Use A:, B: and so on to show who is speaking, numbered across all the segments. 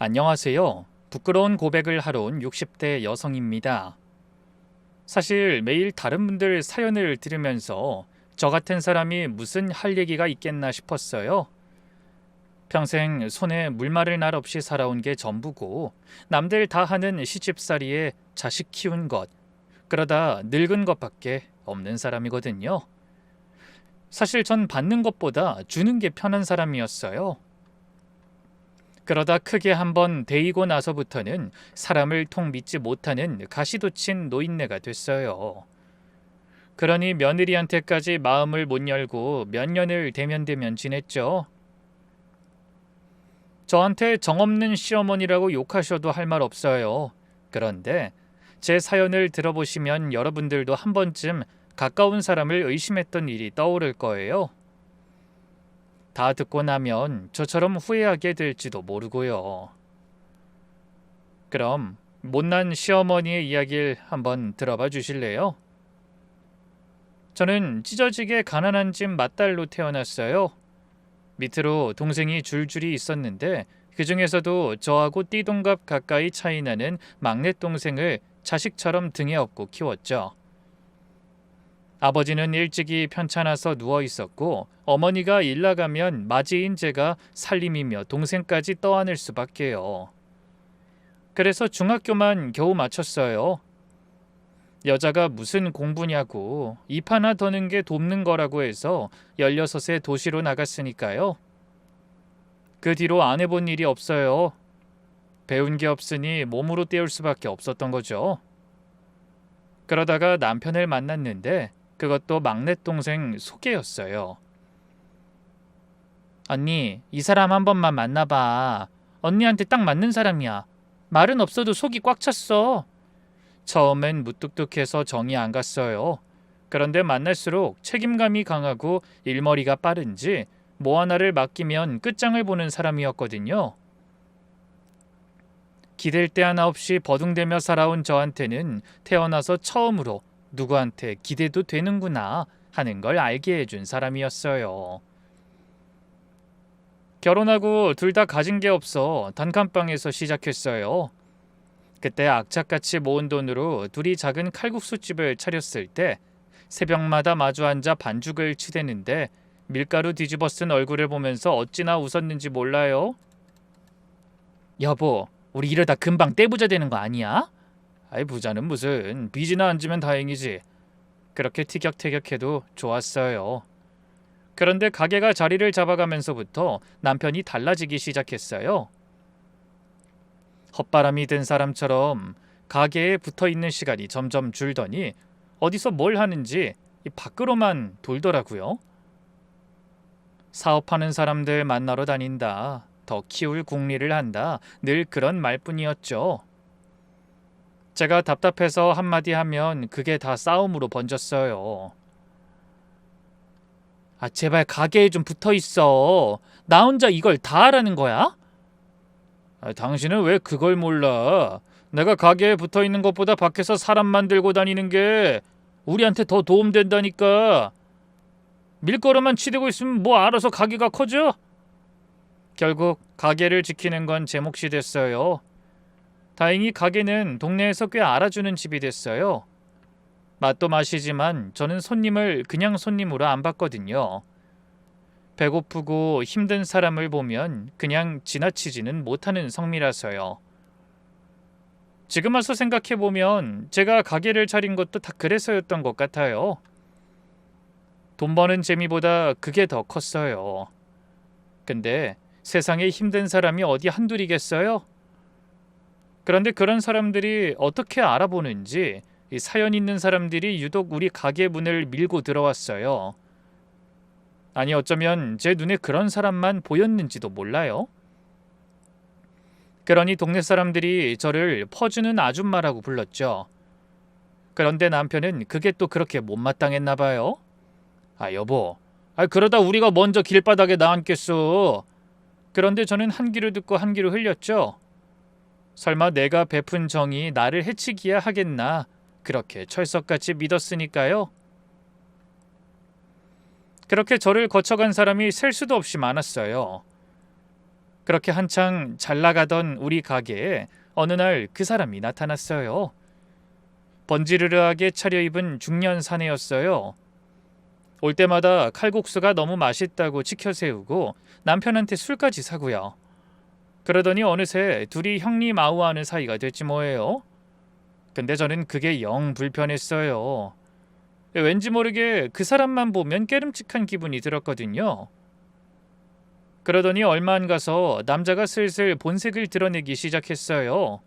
A: 안녕하세요. 부끄러운 고백을 하러 온 60대 여성입니다. 사실 매일 다른 분들 사연을 들으면서 저 같은 사람이 무슨 할 얘기가 있겠나 싶었어요. 평생 손에 물마를 날 없이 살아온 게 전부고 남들 다 하는 시집살이에 자식 키운 것, 그러다 늙은 것밖에 없는 사람이거든요. 사실 전 받는 것보다 주는 게 편한 사람이었어요. 그러다 크게 한번 데이고 나서부터는 사람을 통 믿지 못하는 가시돋친 노인네가 됐어요. 그러니 며느리한테까지 마음을 못 열고 몇 년을 대면대면 지냈죠. 저한테 정없는 시어머니라고 욕하셔도 할 말 없어요. 그런데 제 사연을 들어보시면 여러분들도 한 번쯤 가까운 사람을 의심했던 일이 떠오를 거예요. 다 듣고 나면 저처럼 후회하게 될지도 모르고요. 그럼 못난 시어머니의 이야기를 한번 들어봐 주실래요? 저는 찢어지게 가난한 집 맏딸로 태어났어요. 밑으로 동생이 줄줄이 있었는데 그 중에서도 저하고 띠동갑 가까이 차이 나는 막내 동생을 자식처럼 등에 업고 키웠죠. 아버지는 일찍이 편찮아서 누워 있었고 어머니가 일 나가면 맞이인 제가 살림이며 동생까지 떠안을 수밖에요. 그래서 중학교만 겨우 마쳤어요. 여자가 무슨 공부냐고 입 하나 더는 게 돕는 거라고 해서 16에 도시로 나갔으니까요. 그 뒤로 안 해본 일이 없어요. 배운 게 없으니 몸으로 때울 수밖에 없었던 거죠. 그러다가 남편을 만났는데 그것도 막내 동생 소개였어요. 언니, 이 사람 한 번만 만나봐. 언니한테 딱 맞는 사람이야. 말은 없어도 속이 꽉 찼어. 처음엔 무뚝뚝해서 정이 안 갔어요. 그런데 만날수록 책임감이 강하고 일머리가 빠른지 뭐 하나를 맡기면 끝장을 보는 사람이었거든요. 기댈 데 하나 없이 버둥대며 살아온 저한테는 태어나서 처음으로 누구한테 기대도 되는구나 하는 걸 알게 해준 사람이었어요. 결혼하고 둘 다 가진 게 없어 단칸방에서 시작했어요. 그때 악착같이 모은 돈으로 둘이 작은 칼국수집을 차렸을 때 새벽마다 마주 앉아 반죽을 치대는데 밀가루 뒤집어 쓴 얼굴을 보면서 어찌나 웃었는지 몰라요. 여보, 우리 이러다 금방 떼부자 되는 거 아니야? 아이, 부자는 무슨, 빚이나 안 지면 다행이지. 그렇게 티격태격해도 좋았어요. 그런데 가게가 자리를 잡아가면서부터 남편이 달라지기 시작했어요. 헛바람이 든 사람처럼 가게에 붙어있는 시간이 점점 줄더니 어디서 뭘 하는지 밖으로만 돌더라고요. 사업하는 사람들 만나러 다닌다. 더 키울 궁리를 한다. 늘 그런 말뿐이었죠. 제가 답답해서 한마디 하면 그게 다 싸움으로 번졌어요. 아, 제발 가게에 좀 붙어있어. 나 혼자 이걸 다 하라는 거야? 아, 당신은 왜 그걸 몰라? 내가 가게에 붙어있는 것보다 밖에서 사람 만들고 다니는 게 우리한테 더 도움된다니까. 밀가루만 치대고 있으면 뭐 알아서 가게가 커져? 결국 가게를 지키는 건 제 몫이 됐어요. 다행히 가게는 동네에서 꽤 알아주는 집이 됐어요. 맛도 맛이지만 저는 손님을 그냥 손님으로 안 봤거든요. 배고프고 힘든 사람을 보면 그냥 지나치지는 못하는 성미라서요. 지금 와서 생각해보면 제가 가게를 차린 것도 다 그래서였던 것 같아요. 돈 버는 재미보다 그게 더 컸어요. 근데 세상에 힘든 사람이 어디 한둘이겠어요? 그런데 그런 사람들이 어떻게 알아보는지 이 사연 있는 사람들이 유독 우리 가게 문을 밀고 들어왔어요. 아니, 어쩌면 제 눈에 그런 사람만 보였는지도 몰라요. 그러니 동네 사람들이 저를 퍼주는 아줌마라고 불렀죠. 그런데 남편은 그게 또 그렇게 못마땅했나 봐요. 아, 여보, 그러다 우리가 먼저 길바닥에 나앉겠어. 그런데 저는 한 귀로 듣고 한 귀로 흘렸죠. 설마 내가 베푼 정이 나를 해치기야 하겠나, 그렇게 철석같이 믿었으니까요. 그렇게 저를 거쳐간 사람이 셀 수도 없이 많았어요. 그렇게 한창 잘 나가던 우리 가게에 어느 날 그 사람이 나타났어요. 번지르르하게 차려입은 중년 사내였어요. 올 때마다 칼국수가 너무 맛있다고 치켜세우고 남편한테 술까지 사고요. 그러더니 어느새 둘이 형님 아우하는 사이가 됐지 뭐예요. 근데 저는 그게 영 불편했어요. 왠지 모르게 그 사람만 보면 깨름칙한 기분이 들었거든요. 그러더니 얼마 안 가서 남자가 슬슬 본색을 드러내기 시작했어요.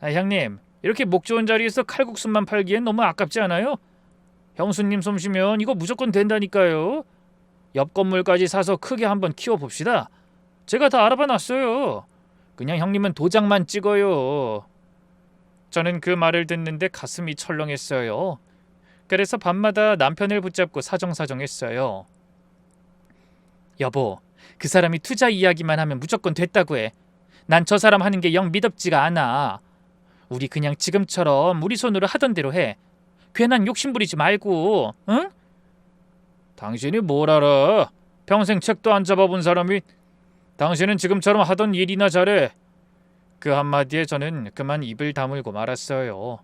A: 형님, 이렇게 목 좋은 자리에서 칼국수만 팔기엔 너무 아깝지 않아요? 형수님 솜씨면 이거 무조건 된다니까요. 옆 건물까지 사서 크게 한번 키워봅시다. 제가 다 알아봐 놨어요. 그냥 형님은 도장만 찍어요. 저는 그 말을 듣는데 가슴이 철렁했어요. 그래서 밤마다 남편을 붙잡고 사정사정했어요. 여보, 그 사람이 투자 이야기만 하면 무조건 됐다고 해. 난 저 사람 하는 게 영 믿업지가 않아. 우리 그냥 지금처럼 우리 손으로 하던 대로 해. 괜한 욕심 부리지 말고, 응? 당신이 뭘 알아? 평생 책도 안 잡아본 사람이. 당신은 지금처럼 하던 일이나 잘해. 그 한마디에 저는 그만 입을 다물고 말았어요.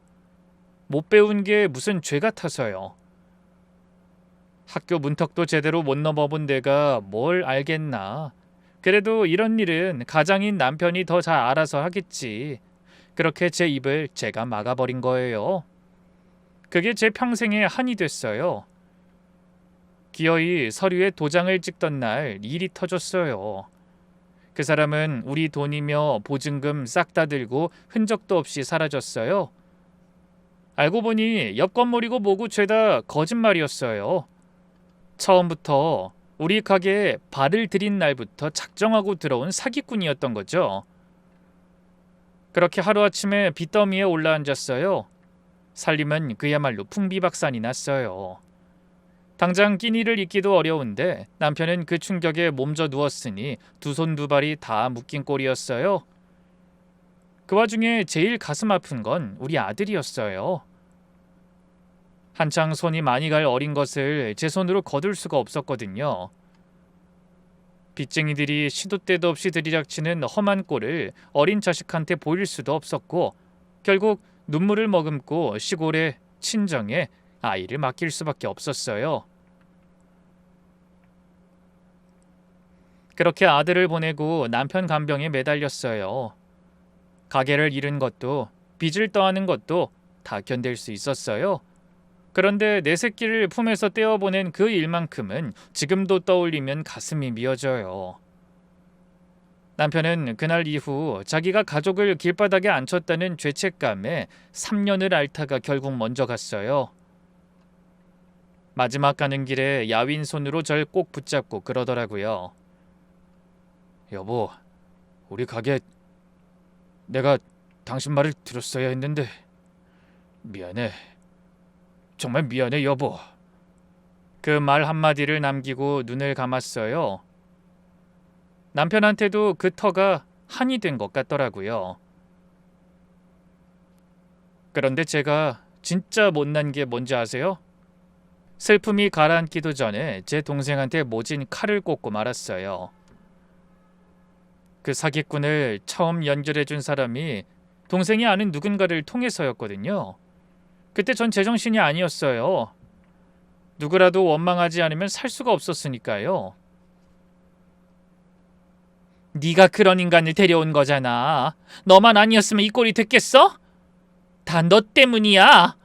A: 못 배운 게 무슨 죄 같아서요. 학교 문턱도 제대로 못 넘어본 내가 뭘 알겠나. 그래도 이런 일은 가장인 남편이 더 잘 알아서 하겠지. 그렇게 제 입을 제가 막아버린 거예요. 그게 제 평생의 한이 됐어요. 기어이 서류에 도장을 찍던 날 일이 터졌어요. 그 사람은 우리 돈이며 보증금 싹 다 들고 흔적도 없이 사라졌어요. 알고 보니 옆 건물이고 뭐고 죄다 거짓말이었어요. 처음부터 우리 가게에 발을 들인 날부터 작정하고 들어온 사기꾼이었던 거죠. 그렇게 하루아침에 빚더미에 올라앉았어요. 살림은 그야말로 풍비박산이 났어요. 당장 끼니를 잇기도 어려운데 남편은 그 충격에 몸져 누웠으니 두 손 두 발이 다 묶인 꼴이었어요. 그 와중에 제일 가슴 아픈 건 우리 아들이었어요. 한창 손이 많이 갈 어린 것을 제 손으로 거둘 수가 없었거든요. 빚쟁이들이 시도 때도 없이 들이닥치는 험한 꼴을 어린 자식한테 보일 수도 없었고 결국 눈물을 머금고 시골의 친정에 아이를 맡길 수밖에 없었어요. 그렇게 아들을 보내고 남편 간병에 매달렸어요. 가게를 잃은 것도 빚을 떠안은 것도 다 견딜 수 있었어요. 그런데 내 새끼를 품에서 떼어보낸 그 일만큼은 지금도 떠올리면 가슴이 미어져요. 남편은 그날 이후 자기가 가족을 길바닥에 앉혔다는 죄책감에 3년을 앓다가 결국 먼저 갔어요. 마지막 가는 길에 야윈 손으로 절 꼭 붙잡고 그러더라고요. 여보, 우리 가게 내가 당신 말을 들었어야 했는데 미안해. 정말 미안해 여보. 그 말 한마디를 남기고 눈을 감았어요. 남편한테도 그 터가 한이 된 것 같더라고요. 그런데 제가 진짜 못난 게 뭔지 아세요? 슬픔이 가라앉기도 전에 제 동생한테 모진 칼을 꽂고 말았어요. 그 사기꾼을 처음 연결해준 사람이 동생이 아는 누군가를 통해서였거든요. 그때 전 제정신이 아니었어요. 누구라도 원망하지 않으면 살 수가 없었으니까요. 네가 그런 인간을 데려온 거잖아. 너만 아니었으면 이 꼴이 됐겠어? 다 너 때문이야.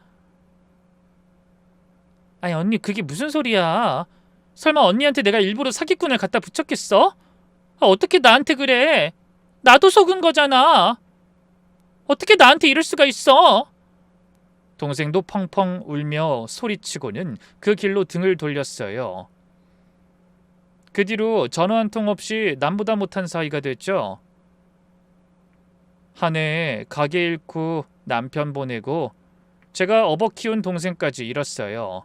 A: 아니 언니 그게 무슨 소리야. 설마 언니한테 내가 일부러 사기꾼을 갖다 붙였겠어? 어떻게 나한테 그래. 나도 속은 거잖아. 어떻게 나한테 이럴 수가 있어. 동생도 펑펑 울며 소리치고는 그 길로 등을 돌렸어요. 그 뒤로 전화 한 통 없이 남보다 못한 사이가 됐죠. 한 해에 가게 잃고 남편 보내고 제가 업어 키운 동생까지 잃었어요.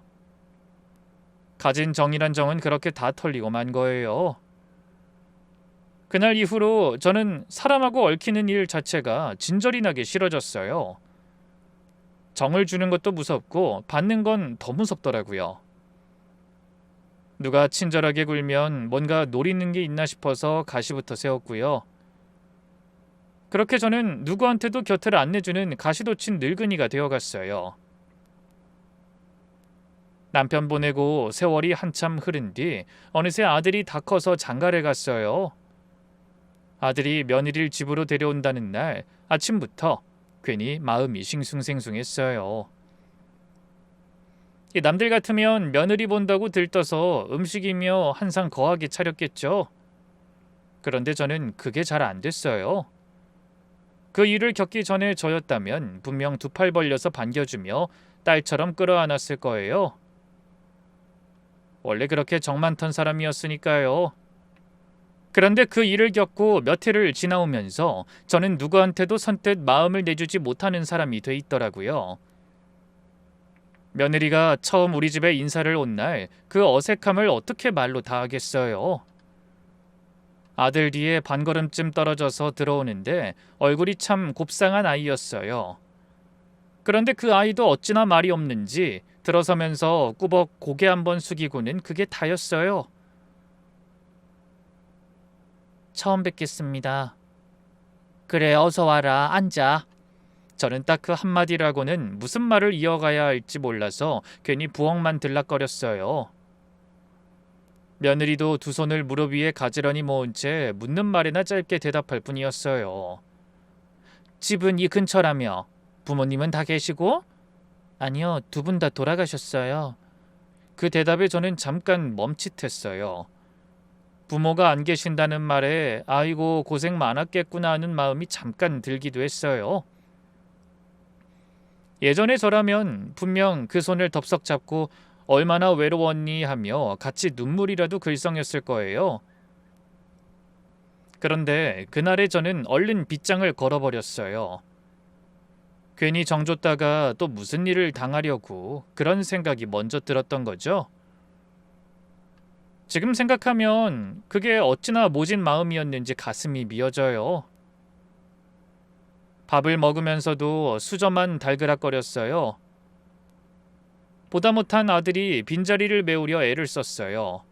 A: 가진 정이란 정은 그렇게 다 털리고 만 거예요. 그날 이후로 저는 사람하고 얽히는 일 자체가 진절이 나게 싫어졌어요. 정을 주는 것도 무섭고 받는 건 더 무섭더라고요. 누가 친절하게 굴면 뭔가 노리는 게 있나 싶어서 가시부터 세웠고요. 그렇게 저는 누구한테도 곁을 안 내주는 가시돋친 늙은이가 되어갔어요. 남편 보내고 세월이 한참 흐른 뒤 어느새 아들이 다 커서 장가를 갔어요. 아들이 며느리를 집으로 데려온다는 날 아침부터 괜히 마음이 싱숭생숭했어요. 남들 같으면 며느리 본다고 들떠서 음식이며 한상 거하게 차렸겠죠. 그런데 저는 그게 잘 안 됐어요. 그 일을 겪기 전에 저였다면 분명 두 팔 벌려서 반겨주며 딸처럼 끌어안았을 거예요. 원래 그렇게 정 많던 사람이었으니까요. 그런데 그 일을 겪고 몇 해를 지나오면서 저는 누구한테도 선뜻 마음을 내주지 못하는 사람이 돼 있더라고요. 며느리가 처음 우리 집에 인사를 온 날 그 어색함을 어떻게 말로 다 하겠어요. 아들 뒤에 반걸음쯤 떨어져서 들어오는데 얼굴이 참 곱상한 아이였어요. 그런데 그 아이도 어찌나 말이 없는지 들어서면서 꾸벅 고개 한번 숙이고는 그게 다였어요. 처음 뵙겠습니다. 그래, 어서 와라. 앉아. 저는 딱 그 한마디라고는 무슨 말을 이어가야 할지 몰라서 괜히 부엌만 들락거렸어요. 며느리도 두 손을 무릎 위에 가지런히 모은 채 묻는 말에나 짧게 대답할 뿐이었어요. 집은 이 근처라며. 부모님은 다 계시고? 아니요, 두 분 다 돌아가셨어요. 그 대답에 저는 잠깐 멈칫했어요. 부모가 안 계신다는 말에 아이고 고생 많았겠구나 하는 마음이 잠깐 들기도 했어요. 예전에 저라면 분명 그 손을 덥석 잡고 얼마나 외로웠니 하며 같이 눈물이라도 글썽였을 거예요. 그런데 그날에 저는 얼른 빗장을 걸어버렸어요. 괜히 정줬다가 또 무슨 일을 당하려고 그런 생각이 먼저 들었던 거죠. 지금 생각하면 그게 어찌나 모진 마음이었는지 가슴이 미어져요. 밥을 먹으면서도 수저만 달그락거렸어요. 보다 못한 아들이 빈자리를 메우려 애를 썼어요.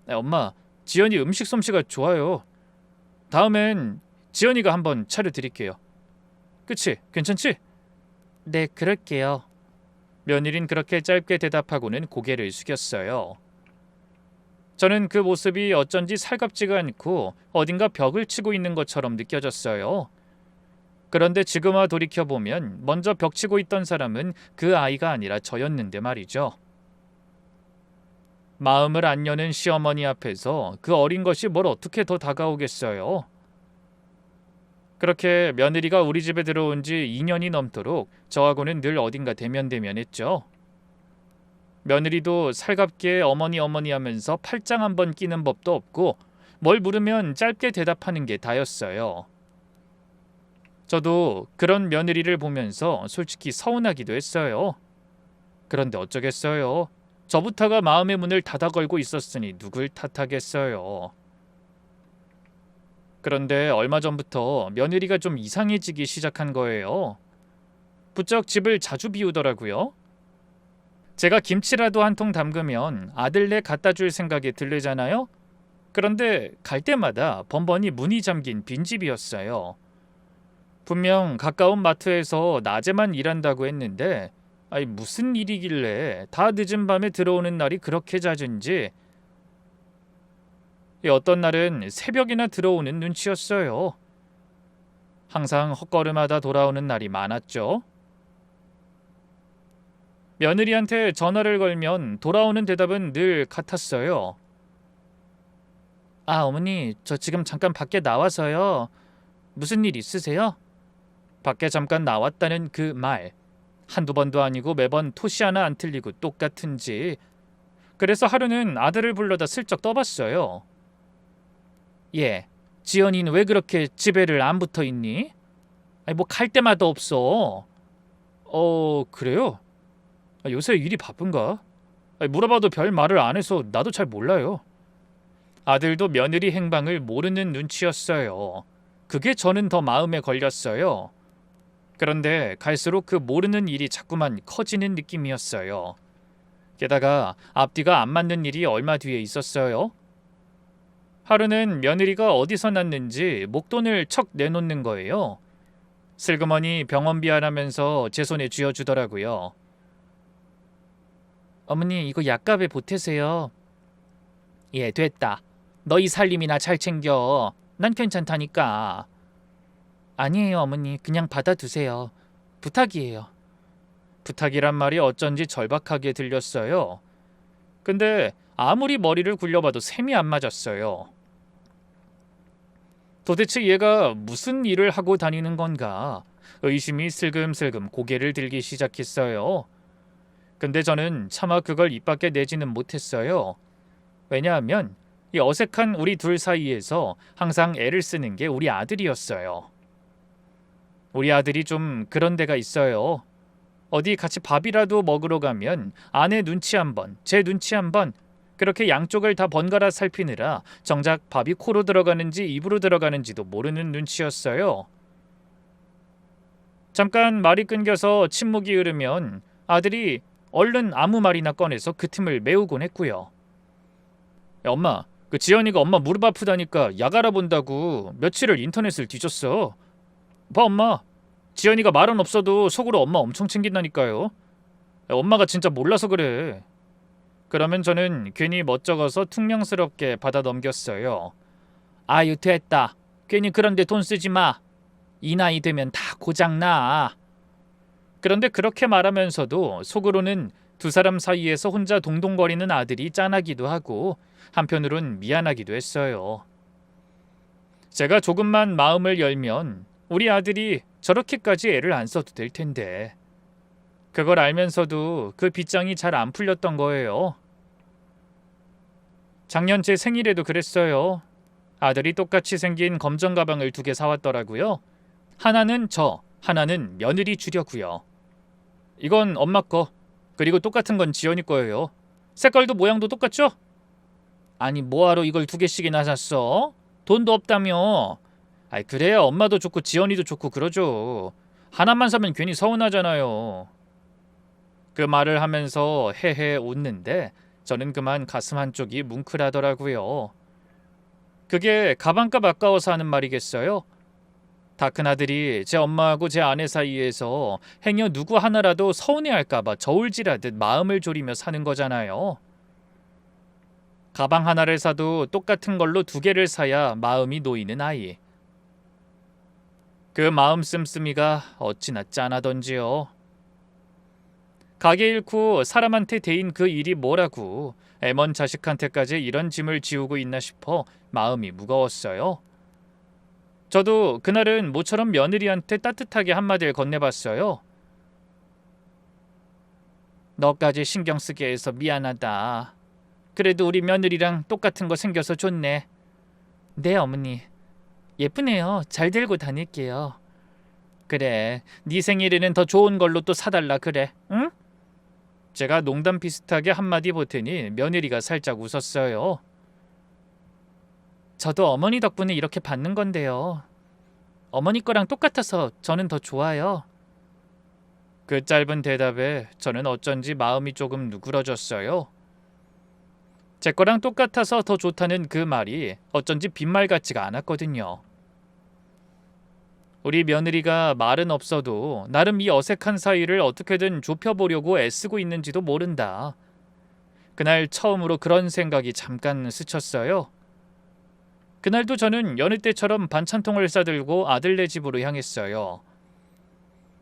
A: 엄마, 지연이 음식 솜씨가 좋아요. 다음엔 지연이가 한번 차려드릴게요. 그치? 괜찮지? 네, 그럴게요. 며느린 그렇게 짧게 대답하고는 고개를 숙였어요. 저는 그 모습이 어쩐지 살갑지가 않고 어딘가 벽을 치고 있는 것처럼 느껴졌어요. 그런데 지금와 돌이켜보면 먼저 벽치고 있던 사람은 그 아이가 아니라 저였는데 말이죠. 마음을 안 여는 시어머니 앞에서 그 어린 것이 뭘 어떻게 더 다가오겠어요. 그렇게 며느리가 우리 집에 들어온 지 2년이 넘도록 저하고는 늘 어딘가 대면대면했죠. 며느리도 살갑게 어머니 하면서 팔짱 한번 끼는 법도 없고 뭘 물으면 짧게 대답하는 게 다였어요. 저도 그런 며느리를 보면서 솔직히 서운하기도 했어요. 그런데 어쩌겠어요. 저부터가 마음의 문을 닫아 걸고 있었으니 누굴 탓하겠어요. 그런데 얼마 전부터 며느리가 좀 이상해지기 시작한 거예요. 부쩍 집을 자주 비우더라고요. 제가 김치라도 한 통 담그면 아들네 갖다 줄 생각이 들르잖아요. 그런데 갈 때마다 번번이 문이 잠긴 빈집이었어요. 분명 가까운 마트에서 낮에만 일한다고 했는데 무슨 일이길래 다 늦은 밤에 들어오는 날이 그렇게 잦은지. 어떤 날은 새벽이나 들어오는 눈치였어요. 항상 헛걸음하다 돌아오는 날이 많았죠. 며느리한테 전화를 걸면 돌아오는 대답은 늘 같았어요. 어머니, 저 지금 잠깐 밖에 나와서요. 무슨 일 있으세요? 밖에 잠깐 나왔다는 그 말. 한두 번도 아니고 매번 토시 하나 안 틀리고 똑같은지. 그래서 하루는 아들을 불러다 슬쩍 떠봤어요. 지연이는 왜 그렇게 집에를 안 붙어 있니? 뭐 갈 때마다 없어. 그래요? 요새 일이 바쁜가? 물어봐도 별 말을 안 해서 나도 잘 몰라요. 아들도 며느리 행방을 모르는 눈치였어요. 그게 저는 더 마음에 걸렸어요. 그런데 갈수록 그 모르는 일이 자꾸만 커지는 느낌이었어요. 게다가 앞뒤가 안 맞는 일이 얼마 뒤에 있었어요. 하루는 며느리가 어디서 났는지 목돈을 척 내놓는 거예요. 슬그머니 병원비 하라면서 제 손에 쥐어주더라고요. 어머니, 이거 약값에 보태세요. 예, 됐다. 너희 살림이나 잘 챙겨. 난 괜찮다니까. 아니에요, 어머니. 그냥 받아두세요. 부탁이에요. 부탁이란 말이 어쩐지 절박하게 들렸어요. 근데 아무리 머리를 굴려봐도 셈이 안 맞았어요. 도대체 얘가 무슨 일을 하고 다니는 건가? 의심이 슬금슬금 고개를 들기 시작했어요. 근데 저는 차마 그걸 입 밖에 내지는 못했어요. 왜냐하면 이 어색한 우리 둘 사이에서 항상 애를 쓰는 게 우리 아들이었어요. 우리 아들이 좀 그런 데가 있어요. 어디 같이 밥이라도 먹으러 가면 아내 눈치 한 번, 제 눈치 한 번, 그렇게 양쪽을 다 번갈아 살피느라 정작 밥이 코로 들어가는지 입으로 들어가는지도 모르는 눈치였어요. 잠깐 말이 끊겨서 침묵이 흐르면 아들이 얼른 아무 말이나 꺼내서 그 틈을 메우곤 했고요. 야, 엄마, 그 지연이가 엄마 무릎 아프다니까 약 알아본다고 며칠을 인터넷을 뒤졌어. 봐, 엄마. 지연이가 말은 없어도 속으로 엄마 엄청 챙긴다니까요. 야, 엄마가 진짜 몰라서 그래. 그러면 저는 괜히 멋쩍어서 퉁명스럽게 받아 넘겼어요. 아유, 됐다. 괜히 그런데 돈 쓰지 마. 이 나이 되면 다 고장나. 그런데 그렇게 말하면서도 속으로는 두 사람 사이에서 혼자 동동거리는 아들이 짠하기도 하고 한편으론 미안하기도 했어요. 제가 조금만 마음을 열면 우리 아들이 저렇게까지 애를 안 써도 될 텐데 그걸 알면서도 그 빗장이 잘 안 풀렸던 거예요. 작년 제 생일에도 그랬어요. 아들이 똑같이 생긴 검정 가방을 2개 사왔더라고요. 하나는 저, 하나는 며느리 주려고요. 이건 엄마 거, 그리고 똑같은 건 지연이 거예요. 색깔도 모양도 똑같죠? 아니, 뭐하러 이걸 2개씩이나 샀어? 돈도 없다며. 아이, 그래야 엄마도 좋고 지연이도 좋고 그러죠. 하나만 사면 괜히 서운하잖아요. 그 말을 하면서 헤헤 웃는데 저는 그만 가슴 한쪽이 뭉클하더라고요. 그게 가방값 아까워서 하는 말이겠어요? 다 큰아들이 제 엄마하고 제 아내 사이에서 행여 누구 하나라도 서운해할까봐 저울질하듯 마음을 졸이며 사는 거잖아요. 가방 하나를 사도 똑같은 걸로 2개를 사야 마음이 놓이는 아이. 그 마음 씀씀이가 어찌나 짠하던지요. 가게 잃고 사람한테 대인 그 일이 뭐라고 애먼 자식한테까지 이런 짐을 지우고 있나 싶어 마음이 무거웠어요. 저도 그날은 모처럼 며느리한테 따뜻하게 한마디를 건네봤어요. 너까지 신경 쓰게 해서 미안하다. 그래도 우리 며느리랑 똑같은 거 생겨서 좋네. 네, 어머니. 예쁘네요. 잘 들고 다닐게요. 그래, 네 생일에는 더 좋은 걸로 또 사달라 그래, 응? 제가 농담 비슷하게 한마디 보태니 며느리가 살짝 웃었어요. 저도 어머니 덕분에 이렇게 받는 건데요. 어머니 거랑 똑같아서 저는 더 좋아요. 그 짧은 대답에 저는 어쩐지 마음이 조금 누그러졌어요. 제 거랑 똑같아서 더 좋다는 그 말이 어쩐지 빈말 같지가 않았거든요. 우리 며느리가 말은 없어도 나름 이 어색한 사이를 어떻게든 좁혀보려고 애쓰고 있는지도 모른다. 그날 처음으로 그런 생각이 잠깐 스쳤어요. 그날도 저는 여느 때처럼 반찬통을 싸들고 아들네 집으로 향했어요.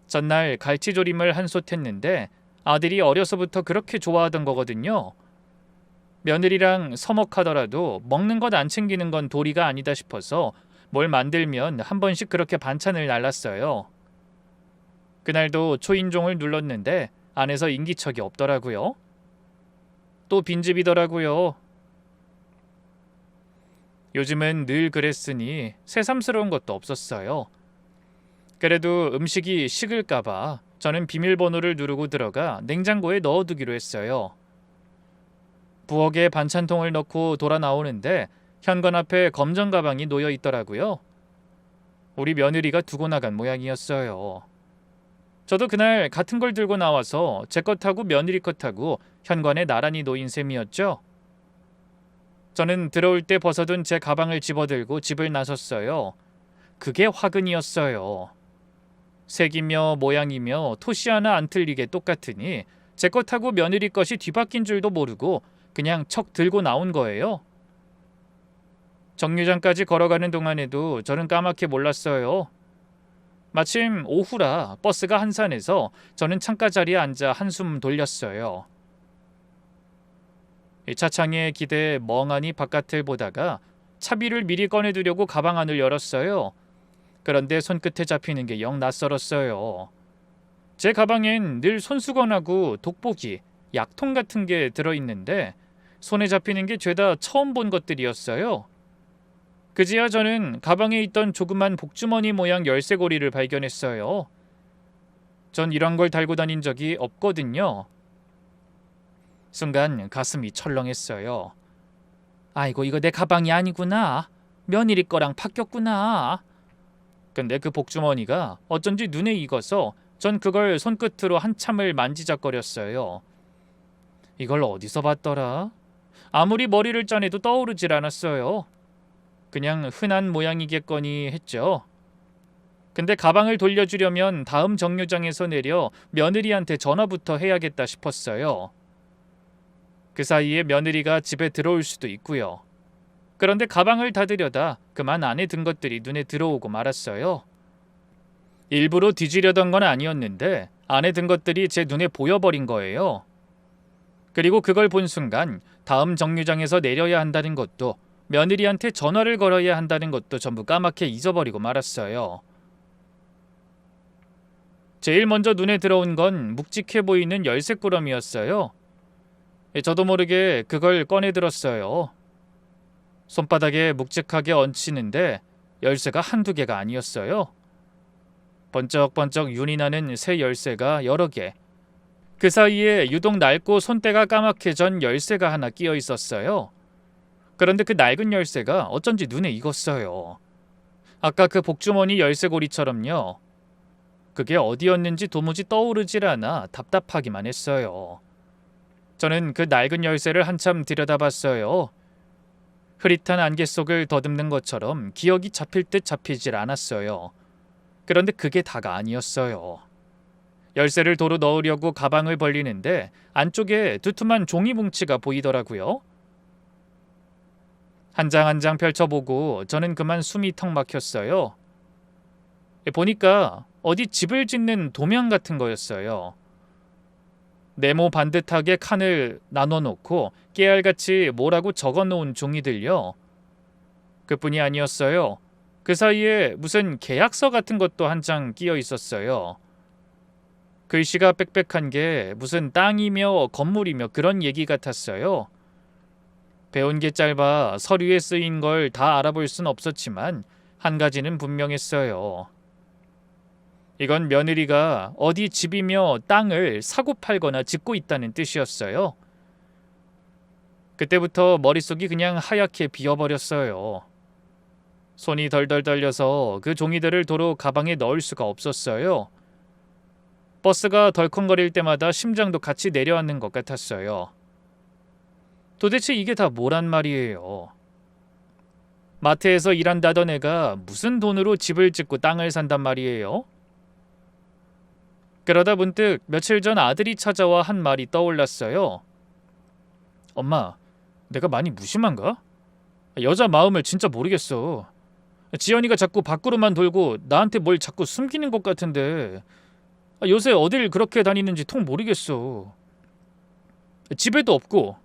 A: 전날 갈치조림을 한솥했는데 아들이 어려서부터 그렇게 좋아하던 거거든요. 며느리랑 서먹하더라도 먹는 것 안 챙기는 건 도리가 아니다 싶어서 뭘 만들면 한 번씩 그렇게 반찬을 날랐어요. 그날도 초인종을 눌렀는데 안에서 인기척이 없더라고요. 또 빈집이더라고요. 요즘은 늘 그랬으니 새삼스러운 것도 없었어요. 그래도 음식이 식을까봐 저는 비밀번호를 누르고 들어가 냉장고에 넣어두기로 했어요. 부엌에 반찬통을 넣고 돌아 나오는데 현관 앞에 검정 가방이 놓여 있더라고요. 우리 며느리가 두고 나간 모양이었어요. 저도 그날 같은 걸 들고 나와서 제 것하고 며느리 것하고 현관에 나란히 놓인 셈이었죠. 저는 들어올 때 벗어둔 제 가방을 집어들고 집을 나섰어요. 그게 화근이었어요. 색이며 모양이며 토시 하나 안 틀리게 똑같으니 제 것하고 며느리 것이 뒤바뀐 줄도 모르고 그냥 척 들고 나온 거예요. 정류장까지 걸어가는 동안에도 저는 까맣게 몰랐어요. 마침 오후라 버스가 한산해서 저는 창가 자리에 앉아 한숨 돌렸어요. 차창에 기대 멍하니 바깥을 보다가 차비를 미리 꺼내두려고 가방 안을 열었어요. 그런데 손끝에 잡히는 게 영 낯설었어요. 제 가방엔 늘 손수건하고 돋보기, 약통 같은 게 들어있는데 손에 잡히는 게 죄다 처음 본 것들이었어요. 그제야 저는 가방에 있던 조그만 복주머니 모양 열쇠고리를 발견했어요. 전 이런 걸 달고 다닌 적이 없거든요. 순간 가슴이 철렁했어요. 아이고, 이거 내 가방이 아니구나. 며느리 거랑 바뀌었구나. 근데 그 복주머니가 어쩐지 눈에 익어서 전 그걸 손끝으로 한참을 만지작거렸어요. 이걸 어디서 봤더라? 아무리 머리를 짜내도 떠오르질 않았어요. 그냥 흔한 모양이겠거니 했죠. 근데 가방을 돌려주려면 다음 정류장에서 내려 며느리한테 전화부터 해야겠다 싶었어요. 그 사이에 며느리가 집에 들어올 수도 있고요. 그런데 가방을 닫으려다 그만 안에 든 것들이 눈에 들어오고 말았어요. 일부러 뒤지려던 건 아니었는데 안에 든 것들이 제 눈에 보여버린 거예요. 그리고 그걸 본 순간 다음 정류장에서 내려야 한다는 것도 며느리한테 전화를 걸어야 한다는 것도 전부 까맣게 잊어버리고 말았어요. 제일 먼저 눈에 들어온 건 묵직해 보이는 열쇠꾸러미였어요. 저도 모르게 그걸 꺼내 들었어요. 손바닥에 묵직하게 얹히는데 열쇠가 한두 개가 아니었어요. 번쩍번쩍 윤이 나는 새 열쇠가 여러 개. 그 사이에 유독 낡고 손때가 까맣게 전 열쇠가 하나 끼어 있었어요. 그런데 그 낡은 열쇠가 어쩐지 눈에 익었어요. 아까 그 복주머니 열쇠고리처럼요. 그게 어디였는지 도무지 떠오르질 않아 답답하기만 했어요. 저는 그 낡은 열쇠를 한참 들여다봤어요. 흐릿한 안개 속을 더듬는 것처럼 기억이 잡힐 듯 잡히질 않았어요. 그런데 그게 다가 아니었어요. 열쇠를 도로 넣으려고 가방을 벌리는데 안쪽에 두툼한 종이 뭉치가 보이더라고요. 한 장 한 장 펼쳐보고 저는 그만 숨이 턱 막혔어요. 보니까 어디 집을 짓는 도면 같은 거였어요. 네모 반듯하게 칸을 나눠놓고 깨알같이 뭐라고 적어놓은 종이들요. 그뿐이 아니었어요. 그 사이에 무슨 계약서 같은 것도 한 장 끼어 있었어요. 글씨가 빽빽한 게 무슨 땅이며 건물이며 그런 얘기 같았어요. 배운 게 짧아 서류에 쓰인 걸 다 알아볼 순 없었지만 한 가지는 분명했어요. 이건 며느리가 어디 집이며 땅을 사고 팔거나 짓고 있다는 뜻이었어요. 그때부터 머릿속이 그냥 하얗게 비어버렸어요. 손이 덜덜 떨려서 그 종이들을 도로 가방에 넣을 수가 없었어요. 버스가 덜컹거릴 때마다 심장도 같이 내려앉는 것 같았어요. 도대체 이게 다 뭐란 말이에요. 마트에서 일한다던 애가 무슨 돈으로 집을 짓고 땅을 산단 말이에요? 그러다 문득 며칠 전 아들이 찾아와 한 말이 떠올랐어요. 엄마, 내가 많이 무심한가? 여자 마음을 진짜 모르겠어. 지연이가 자꾸 밖으로만 돌고 나한테 뭘 자꾸 숨기는 것 같은데 요새 어딜 그렇게 다니는지 통 모르겠어. 집에도 없고.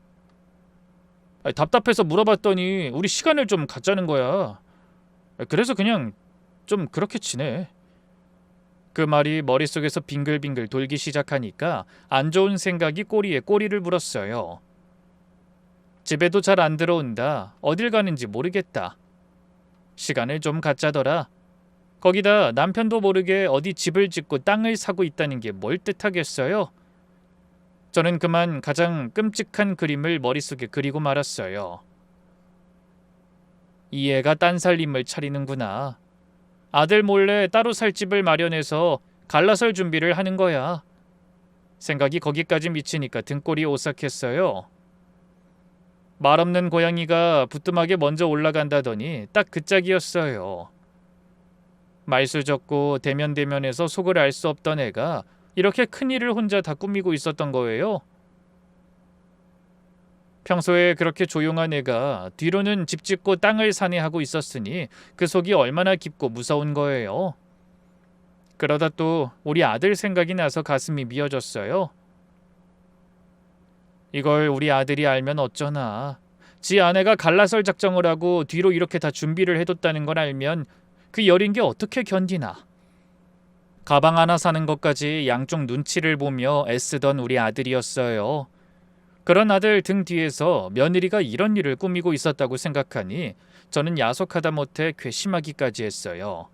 A: 답답해서 물어봤더니 우리 시간을 좀 갖자는 거야. 그래서 그냥 좀 그렇게 지내. 그 말이 머릿속에서 빙글빙글 돌기 시작하니까 안 좋은 생각이 꼬리에 꼬리를 물었어요. 집에도 잘 안 들어온다. 어딜 가는지 모르겠다. 시간을 좀 갖자더라. 거기다 남편도 모르게 어디 집을 짓고 땅을 사고 있다는 게 뭘 뜻하겠어요? 저는 그만 가장 끔찍한 그림을 머릿속에 그리고 말았어요. 이 애가 딴 살림을 차리는구나. 아들 몰래 따로 살 집을 마련해서 갈라설 준비를 하는 거야. 생각이 거기까지 미치니까 등골이 오싹했어요. 말 없는 고양이가 부뚜막에 먼저 올라간다더니 딱 그 짝이었어요. 말수 적고 대면대면해서 속을 알 수 없던 애가 이렇게 큰일을 혼자 다 꾸미고 있었던 거예요. 평소에 그렇게 조용한 애가 뒤로는 집 짓고 땅을 사내하고 있었으니 그 속이 얼마나 깊고 무서운 거예요. 그러다 또 우리 아들 생각이 나서 가슴이 미어졌어요. 이걸 우리 아들이 알면 어쩌나. 지 아내가 갈라설 작정을 하고 뒤로 이렇게 다 준비를 해뒀다는 걸 알면 그 여린 게 어떻게 견디나. 가방 하나 사는 것까지 양쪽 눈치를 보며 애쓰던 우리 아들이었어요. 그런 아들 등 뒤에서 며느리가 이런 일을 꾸미고 있었다고 생각하니 저는 야속하다 못해 괘씸하기까지 했어요.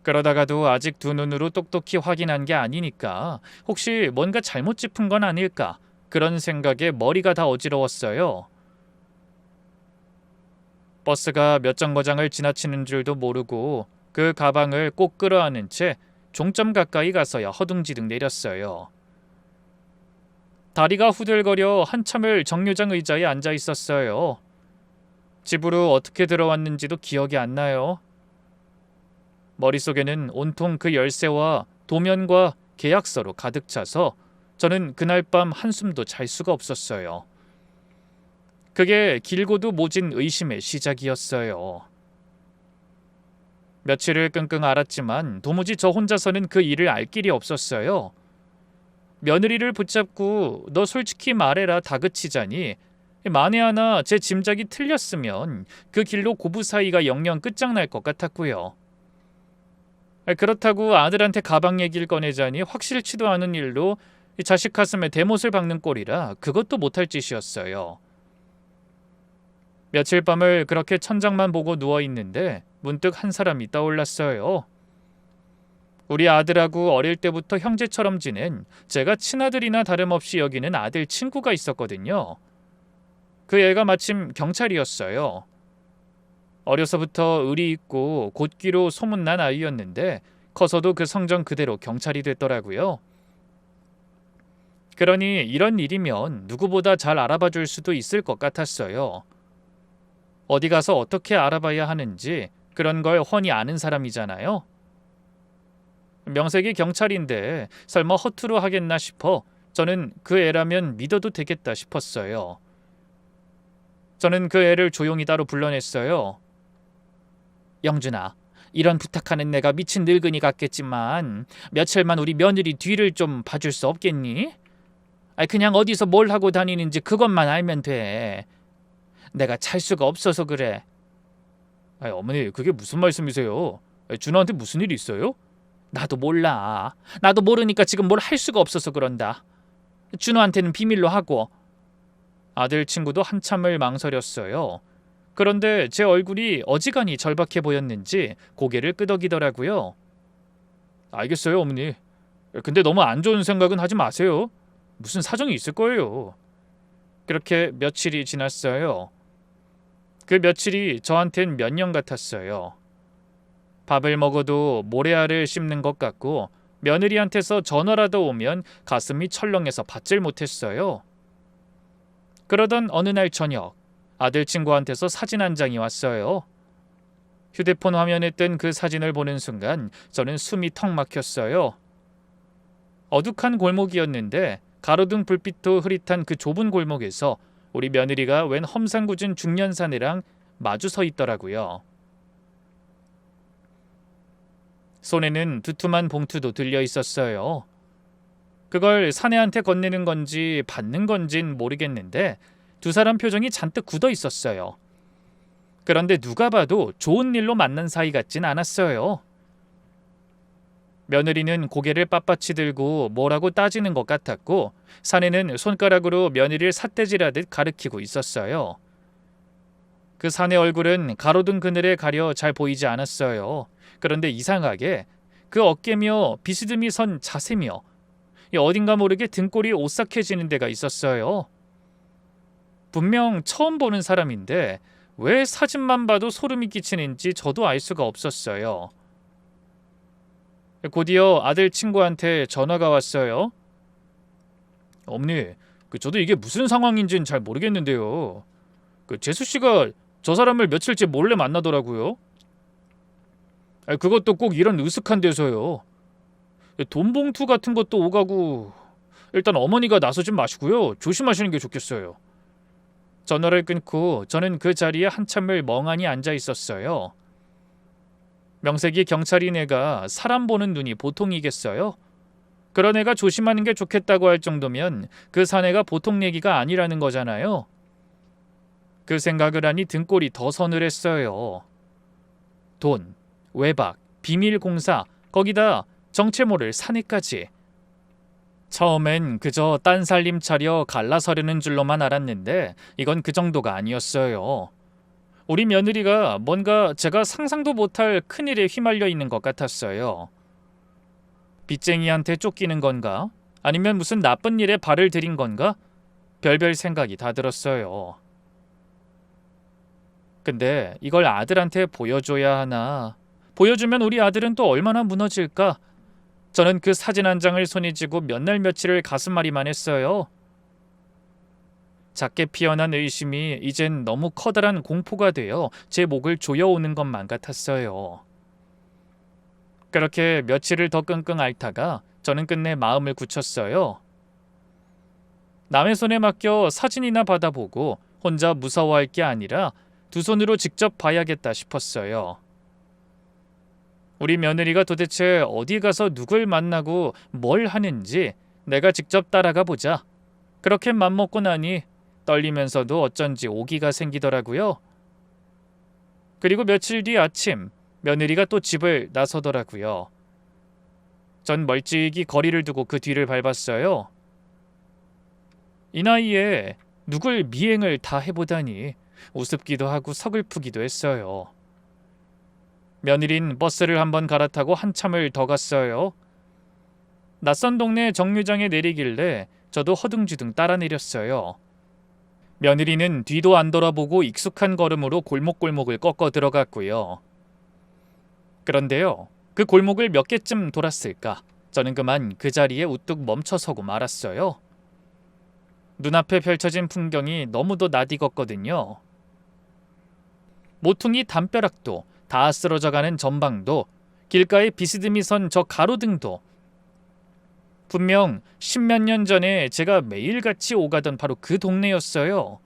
A: 그러다가도 아직 두 눈으로 똑똑히 확인한 게 아니니까 혹시 뭔가 잘못 짚은 건 아닐까 그런 생각에 머리가 다 어지러웠어요. 버스가 몇 정거장을 지나치는 줄도 모르고 그 가방을 꼭 끌어안은 채 종점 가까이 가서야 허둥지둥 내렸어요. 다리가 후들거려 한참을 정류장 의자에 앉아 있었어요. 집으로 어떻게 들어왔는지도 기억이 안 나요. 머릿속에는 온통 그 열쇠와 도면과 계약서로 가득 차서 저는 그날 밤 한숨도 잘 수가 없었어요. 그게 길고도 모진 의심의 시작이었어요. 며칠을 끙끙 앓았지만 도무지 저 혼자서는 그 일을 알 길이 없었어요. 며느리를 붙잡고 너 솔직히 말해라 다그치자니 만에 하나 제 짐작이 틀렸으면 그 길로 고부 사이가 영영 끝장날 것 같았고요. 그렇다고 아들한테 가방 얘기를 꺼내자니 확실치도 않은 일로 자식 가슴에 대못을 박는 꼴이라 그것도 못할 짓이었어요. 며칠 밤을 그렇게 천장만 보고 누워있는데 문득 한 사람이 떠올랐어요. 우리 아들하고 어릴 때부터 형제처럼 지낸 제가 친아들이나 다름없이 여기는 아들 친구가 있었거든요. 그 애가 마침 경찰이었어요. 어려서부터 의리 있고 곧기로 소문난 아이였는데 커서도 그 성정 그대로 경찰이 됐더라고요. 그러니 이런 일이면 누구보다 잘 알아봐 줄 수도 있을 것 같았어요. 어디 가서 어떻게 알아봐야 하는지 그런 걸 훤히 아는 사람이잖아요. 명색이 경찰인데 설마 허투루 하겠나 싶어 저는 그 애라면 믿어도 되겠다 싶었어요. 저는 그 애를 조용히 따로 불러냈어요. 영준아, 이런 부탁하는 내가 미친 늙은이 같겠지만 며칠만 우리 며느리 뒤를 좀 봐줄 수 없겠니? 그냥 어디서 뭘 하고 다니는지 그것만 알면 돼. 내가 찰 수가 없어서 그래.
B: 어머니, 그게 무슨 말씀이세요? 준호한테 무슨 일이 있어요?
A: 나도 몰라. 나도 모르니까 지금 뭘 할 수가 없어서 그런다. 준호한테는 비밀로 하고. 아들 친구도 한참을 망설였어요. 그런데 제 얼굴이 어지간히 절박해 보였는지 고개를 끄덕이더라고요.
B: 알겠어요, 어머니. 근데 너무 안 좋은 생각은 하지 마세요. 무슨 사정이 있을 거예요.
A: 그렇게 며칠이 지났어요. 그 며칠이 저한텐 몇 년 같았어요. 밥을 먹어도 모래알을 씹는 것 같고 며느리한테서 전화라도 오면 가슴이 철렁해서 받질 못했어요. 그러던 어느 날 저녁 아들 친구한테서 사진 한 장이 왔어요. 휴대폰 화면에 뜬 그 사진을 보는 순간 저는 숨이 턱 막혔어요. 어둑한 골목이었는데 가로등 불빛도 흐릿한 그 좁은 골목에서 우리 며느리가 웬 험상궂은 중년 사내랑 마주 서 있더라고요. 손에는 두툼한 봉투도 들려 있었어요. 그걸 사내한테 건네는 건지 받는 건진 모르겠는데 두 사람 표정이 잔뜩 굳어 있었어요. 그런데 누가 봐도 좋은 일로 만난 사이 같진 않았어요. 며느리는 고개를 빳빳이 들고 뭐라고 따지는 것 같았고 사내는 손가락으로 며느리를 삿대질하듯 가리키고 있었어요. 그 사내 얼굴은 가로등 그늘에 가려 잘 보이지 않았어요. 그런데 이상하게 그 어깨며 비스듬히 선 자세며 어딘가 모르게 등골이 오싹해지는 데가 있었어요. 분명 처음 보는 사람인데 왜 사진만 봐도 소름이 끼치는지 저도 알 수가 없었어요. 곧이어 아들 친구한테 전화가 왔어요.
B: 어머니, 저도 이게 무슨 상황인지는 잘 모르겠는데요. 재수 씨가 저 사람을 며칠째 몰래 만나더라고요. 그것도 꼭 이런 으슥한 데서요. 돈 봉투 같은 것도 오가고. 일단 어머니가 나서지 마시고요. 조심하시는 게 좋겠어요.
A: 전화를 끊고 저는 그 자리에 한참을 멍하니 앉아 있었어요. 명색이 경찰인 애가 사람 보는 눈이 보통이겠어요? 그런 애가 조심하는 게 좋겠다고 할 정도면 그 사내가 보통 얘기가 아니라는 거잖아요. 그 생각을 하니 등골이 더 서늘했어요. 돈, 외박, 비밀 공사, 거기다 정체 모를 사내까지. 처음엔 그저 딴 살림 차려 갈라서려는 줄로만 알았는데 이건 그 정도가 아니었어요. 우리 며느리가 뭔가 제가 상상도 못할 큰일에 휘말려 있는 것 같았어요. 빚쟁이한테 쫓기는 건가? 아니면 무슨 나쁜 일에 발을 들인 건가? 별별 생각이 다 들었어요. 근데 이걸 아들한테 보여줘야 하나? 보여주면 우리 아들은 또 얼마나 무너질까? 저는 그 사진 한 장을 손에 쥐고 몇 날 며칠을 가슴앓이만 했어요. 작게 피어난 의심이 이젠 너무 커다란 공포가 되어 제 목을 조여오는 것만 같았어요. 그렇게 며칠을 더 끙끙 앓다가 저는 끝내 마음을 굳혔어요. 남의 손에 맡겨 사진이나 받아보고 혼자 무서워할 게 아니라 두 손으로 직접 봐야겠다 싶었어요. 우리 며느리가 도대체 어디 가서 누굴 만나고 뭘 하는지 내가 직접 따라가 보자. 그렇게 맘먹고 나니 떨리면서도 어쩐지 오기가 생기더라고요. 그리고 며칠 뒤 아침 며느리가 또 집을 나서더라고요. 전 멀찍이 거리를 두고 그 뒤를 밟았어요. 이 나이에 누굴 미행을 다 해보다니 우습기도 하고 서글프기도 했어요. 며느린 버스를 한번 갈아타고 한참을 더 갔어요. 낯선 동네 정류장에 내리길래 저도 허둥지둥 따라 내렸어요. 며느리는 뒤도 안 돌아보고 익숙한 걸음으로 골목골목을 꺾어 들어갔고요. 그런데요, 그 골목을 몇 개쯤 돌았을까? 저는 그만 그 자리에 우뚝 멈춰서고 말았어요. 눈앞에 펼쳐진 풍경이 너무도 낯익었거든요. 모퉁이 담벼락도, 다 쓰러져가는 전방도, 길가에 비스듬히 선 저 가로등도, 분명 십몇 년 전에 제가 매일같이 오가던 바로 그 동네였어요.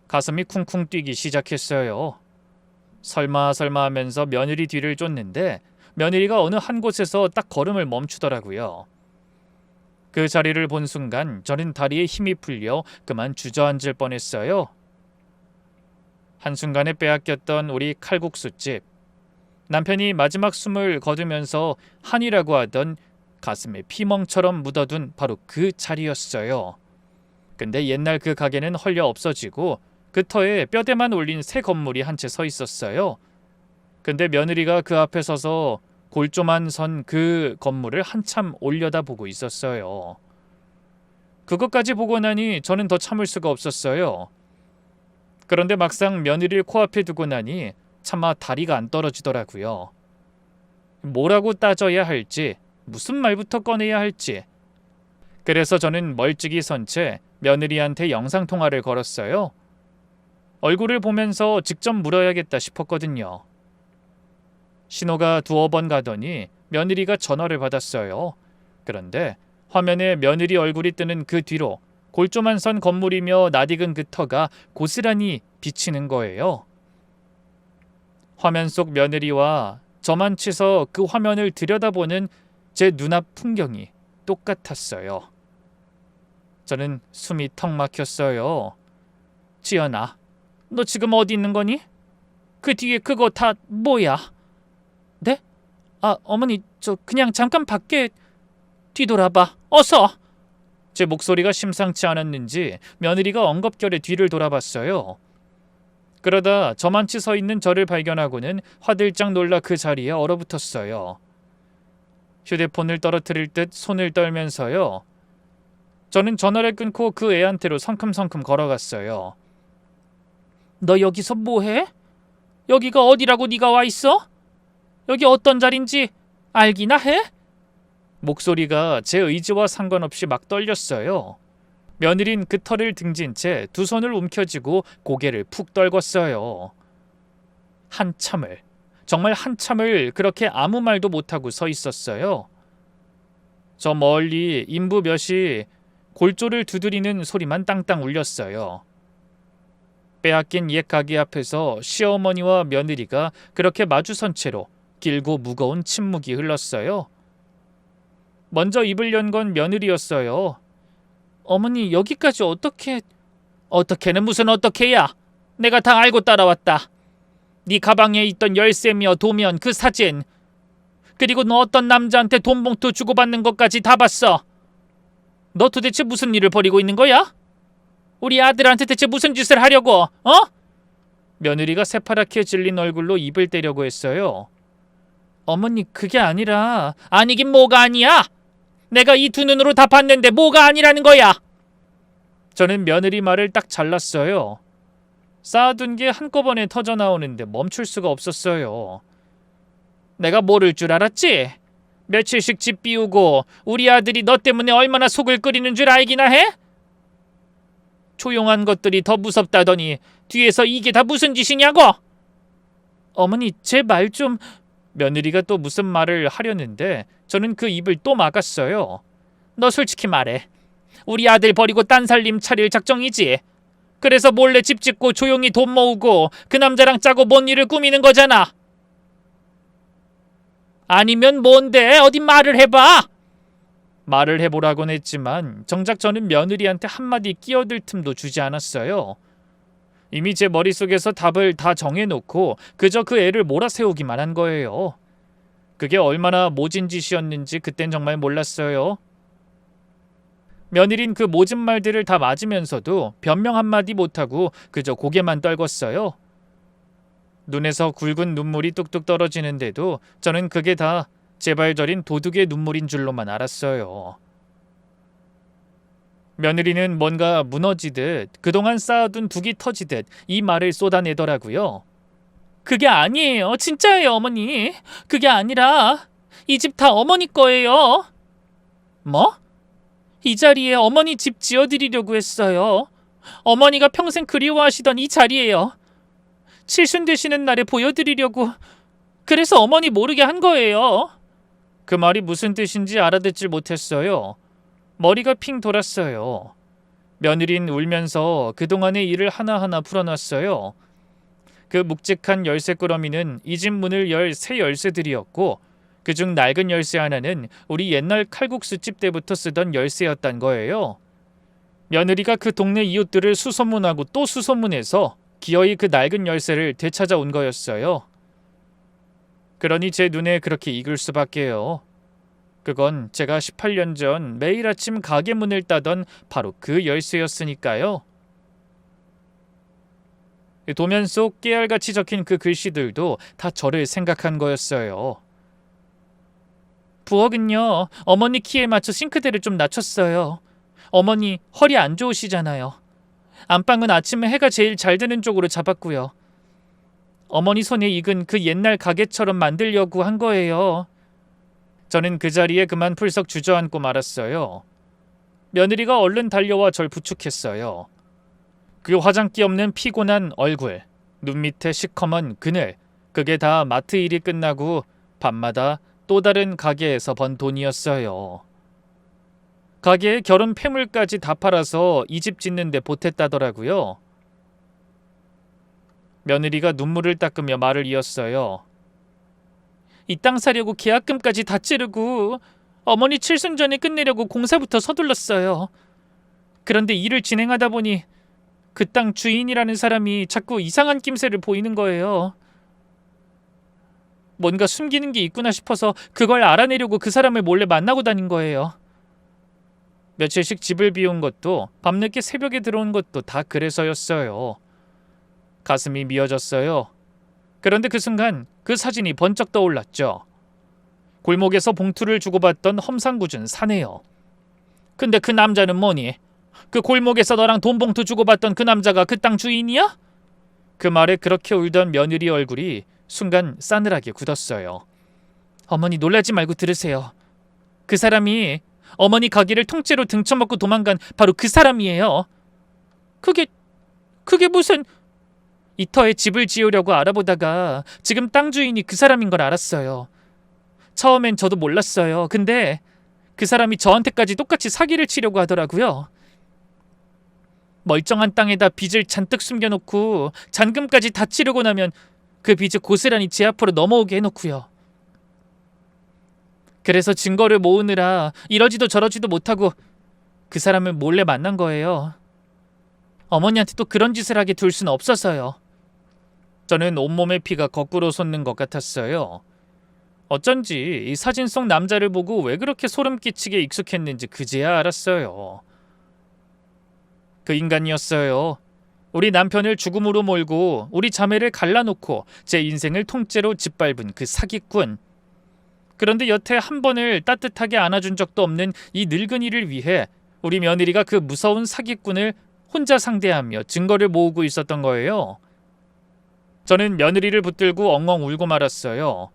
A: 가슴이 쿵쿵 뛰기 시작했어요. 설마 하면서 며느리 뒤를 쫓는데 며느리가 어느 한 곳에서 딱 걸음을 멈추더라고요. 그 자리를 본 순간 저는 다리에 힘이 풀려 그만 주저앉을 뻔했어요. 한순간에 빼앗겼던 우리 칼국수집, 남편이 마지막 숨을 거두면서 한이라고 하던 가슴에 피멍처럼 묻어둔 바로 그 자리였어요. 근데 옛날 그 가게는 헐려 없어지고 그 터에 뼈대만 올린 새 건물이 한 채 서 있었어요. 근데 며느리가 그 앞에 서서 골조만 선 그 건물을 한참 올려다보고 있었어요. 그것까지 보고 나니 저는 더 참을 수가 없었어요. 그런데 막상 며느리를 코앞에 두고 나니 차마 다리가 안 떨어지더라고요. 뭐라고 따져야 할지, 무슨 말부터 꺼내야 할지. 그래서 저는 멀찍이 선 채 며느리한테 영상통화를 걸었어요. 얼굴을 보면서 직접 물어야겠다 싶었거든요. 신호가 두어 번 가더니 며느리가 전화를 받았어요. 그런데 화면에 며느리 얼굴이 뜨는 그 뒤로 골조만 선 건물이며 낯익은 그 터가 고스란히 비치는 거예요. 화면 속 며느리와 저만 치서 그 화면을 들여다보는 제 눈앞 풍경이 똑같았어요. 저는 숨이 턱 막혔어요. 지연아, 너 지금 어디 있는 거니? 그 뒤에 그거 다 뭐야? 네? 아, 어머니, 저 그냥 잠깐 밖에. 뒤돌아봐, 어서! 제 목소리가 심상치 않았는지 며느리가 엉겁결에 뒤를 돌아봤어요. 그러다 저만치 서 있는 저를 발견하고는 화들짝 놀라 그 자리에 얼어붙었어요. 휴대폰을 떨어뜨릴 듯 손을 떨면서요. 저는 전화를 끊고 그 애한테로 성큼성큼 걸어갔어요. 너 여기서 뭐해? 여기가 어디라고 네가 와 있어? 여기 어떤 자리인지 알기나 해?
B: 목소리가 제 의지와 상관없이 막 떨렸어요. 며느린 그 털을 등진 채 두 손을 움켜쥐고 고개를 푹 떨궜어요. 한참을, 정말 한참을 그렇게 아무 말도 못하고 서 있었어요. 저 멀리 인부 몇이 골조를 두드리는 소리만 땅땅 울렸어요. 빼앗긴 옛 가게 앞에서 시어머니와 며느리가 그렇게 마주선 채로 길고 무거운 침묵이 흘렀어요. 먼저 입을 연 건 며느리였어요.
A: 어머니 여기까지 어떻게는 무슨 어떻게야? 내가 다 알고 따라왔다. 네 가방에 있던 열쇠며 도면 그 사진, 그리고 너 어떤 남자한테 돈 봉투 주고받는 것까지 다 봤어. 너 도대체 무슨 일을 벌이고 있는 거야? 우리 아들한테 대체 무슨 짓을 하려고? 어?
B: 며느리가 새파랗게 질린 얼굴로 입을 떼려고 했어요.
A: 어머니 그게 아니라. 아니긴 뭐가 아니야? 내가 이 두 눈으로 다 봤는데 뭐가 아니라는 거야?
B: 저는 며느리 말을 딱 잘랐어요. 쌓아둔 게 한꺼번에 터져 나오는데 멈출 수가 없었어요.
A: 내가 모를 줄 알았지? 며칠씩 집 비우고 우리 아들이 너 때문에 얼마나 속을 끓이는 줄 알기나 해? 조용한 것들이 더 무섭다더니 뒤에서 이게 다 무슨 짓이냐고? 어머니 제 말 좀.
B: 며느리가 또 무슨 말을 하려는데 저는 그 입을 또 막았어요.
A: 너 솔직히 말해. 우리 아들 버리고 딴 살림 차릴 작정이지? 그래서 몰래 집 짓고 조용히 돈 모으고 그 남자랑 짜고 뭔 일을 꾸미는 거잖아. 아니면 뭔데? 어디 말을 해봐.
B: 말을 해보라곤 했지만 정작 저는 며느리한테 한마디 끼어들 틈도 주지 않았어요. 이미 제 머릿속에서 답을 다 정해놓고 그저 그 애를 몰아세우기만 한 거예요. 그게 얼마나 모진 짓이었는지 그땐 정말 몰랐어요. 며느린 그 모진 말들을 다 맞으면서도 변명 한마디 못하고 그저 고개만 떨궜어요. 눈에서 굵은 눈물이 뚝뚝 떨어지는데도 저는 그게 다 제발 저린 도둑의 눈물인 줄로만 알았어요. 며느리는 뭔가 무너지듯 그동안 쌓아둔 둑이 터지듯 이 말을 쏟아내더라고요.
A: 그게 아니에요. 진짜예요, 어머니. 그게 아니라 이 집 다 어머니 거예요. 뭐? 이 자리에 어머니 집 지어드리려고 했어요. 어머니가 평생 그리워하시던 이 자리예요. 칠순 되시는 날에 보여드리려고. 그래서 어머니 모르게 한 거예요.
B: 그 말이 무슨 뜻인지 알아듣질 못했어요. 머리가 핑 돌았어요. 며느린 울면서 그동안의 일을 하나하나 풀어놨어요. 그 묵직한 열쇠꾸러미는 이 집 문을 열 새 열쇠들이었고 그중 낡은 열쇠 하나는 우리 옛날 칼국수집 때부터 쓰던 열쇠였단 거예요. 며느리가 그 동네 이웃들을 수소문하고 또 수소문해서 기어이 그 낡은 열쇠를 되찾아온 거였어요. 그러니 제 눈에 그렇게 익을 수밖에요. 그건 제가 18년 전 매일 아침 가게 문을 따던 바로 그 열쇠였으니까요. 도면 속 깨알같이 적힌 그 글씨들도 다 저를 생각한 거였어요.
A: 부엌은요, 어머니 키에 맞춰 싱크대를 좀 낮췄어요. 어머니 허리 안 좋으시잖아요. 안방은 아침에 해가 제일 잘 드는 쪽으로 잡았고요. 어머니 손에 익은 그 옛날 가게처럼 만들려고 한 거예요.
B: 저는 그 자리에 그만 풀썩 주저앉고 말았어요. 며느리가 얼른 달려와 절 부축했어요. 그 화장기 없는 피곤한 얼굴, 눈 밑에 시커먼 그늘, 그게 다 마트 일이 끝나고 밤마다 또 다른 가게에서 번 돈이었어요. 가게에 결혼 폐물까지 다 팔아서 이 집 짓는데 보탰다더라고요. 며느리가 눈물을 닦으며 말을 이었어요.
A: 이 땅 사려고 계약금까지 다 찌르고 어머니 칠순 전에 끝내려고 공사부터 서둘렀어요. 그런데 일을 진행하다 보니 그 땅 주인이라는 사람이 자꾸 이상한 낌새를 보이는 거예요. 뭔가 숨기는 게 있구나 싶어서 그걸 알아내려고 그 사람을 몰래 만나고 다닌 거예요.
B: 며칠씩 집을 비운 것도 밤늦게 새벽에 들어온 것도 다 그래서였어요. 가슴이 미어졌어요. 그런데 그 순간 그 사진이 번쩍 떠올랐죠. 골목에서 봉투를 주고받던 험상궂은 사내요.
A: 근데 그 남자는 뭐니? 그 골목에서 너랑 돈 봉투 주고받던 그 남자가 그 땅 주인이야?
B: 그 말에 그렇게 울던 며느리 얼굴이 순간 싸늘하게 굳었어요. 어머니 놀라지 말고 들으세요. 그 사람이 어머니 가게를 통째로 등쳐먹고 도망간 바로 그 사람이에요. 그게 무슨... 이 터에 집을 지으려고 알아보다가 지금 땅 주인이 그 사람인 걸 알았어요. 처음엔 저도 몰랐어요. 근데 그 사람이 저한테까지 똑같이 사기를 치려고 하더라고요. 멀쩡한 땅에다 빚을 잔뜩 숨겨놓고 잔금까지 다 치르고 나면 그 빚을 고스란히 제 앞으로 넘어오게 해놓고요. 그래서 증거를 모으느라 이러지도 저러지도 못하고 그 사람을 몰래 만난 거예요. 어머니한테 또 그런 짓을 하게 둘 수는 없어서요. 저는 온몸의 피가 거꾸로 솟는 것 같았어요. 어쩐지 이 사진 속 남자를 보고 왜 그렇게 소름 끼치게 익숙했는지 그제야 알았어요. 그 인간이었어요. 우리 남편을 죽음으로 몰고 우리 자매를 갈라놓고 제 인생을 통째로 짓밟은 그 사기꾼. 그런데 여태 한 번을 따뜻하게 안아준 적도 없는 이 늙은이를 위해 우리 며느리가 그 무서운 사기꾼을 혼자 상대하며 증거를 모으고 있었던 거예요. 저는 며느리를 붙들고 엉엉 울고 말았어요.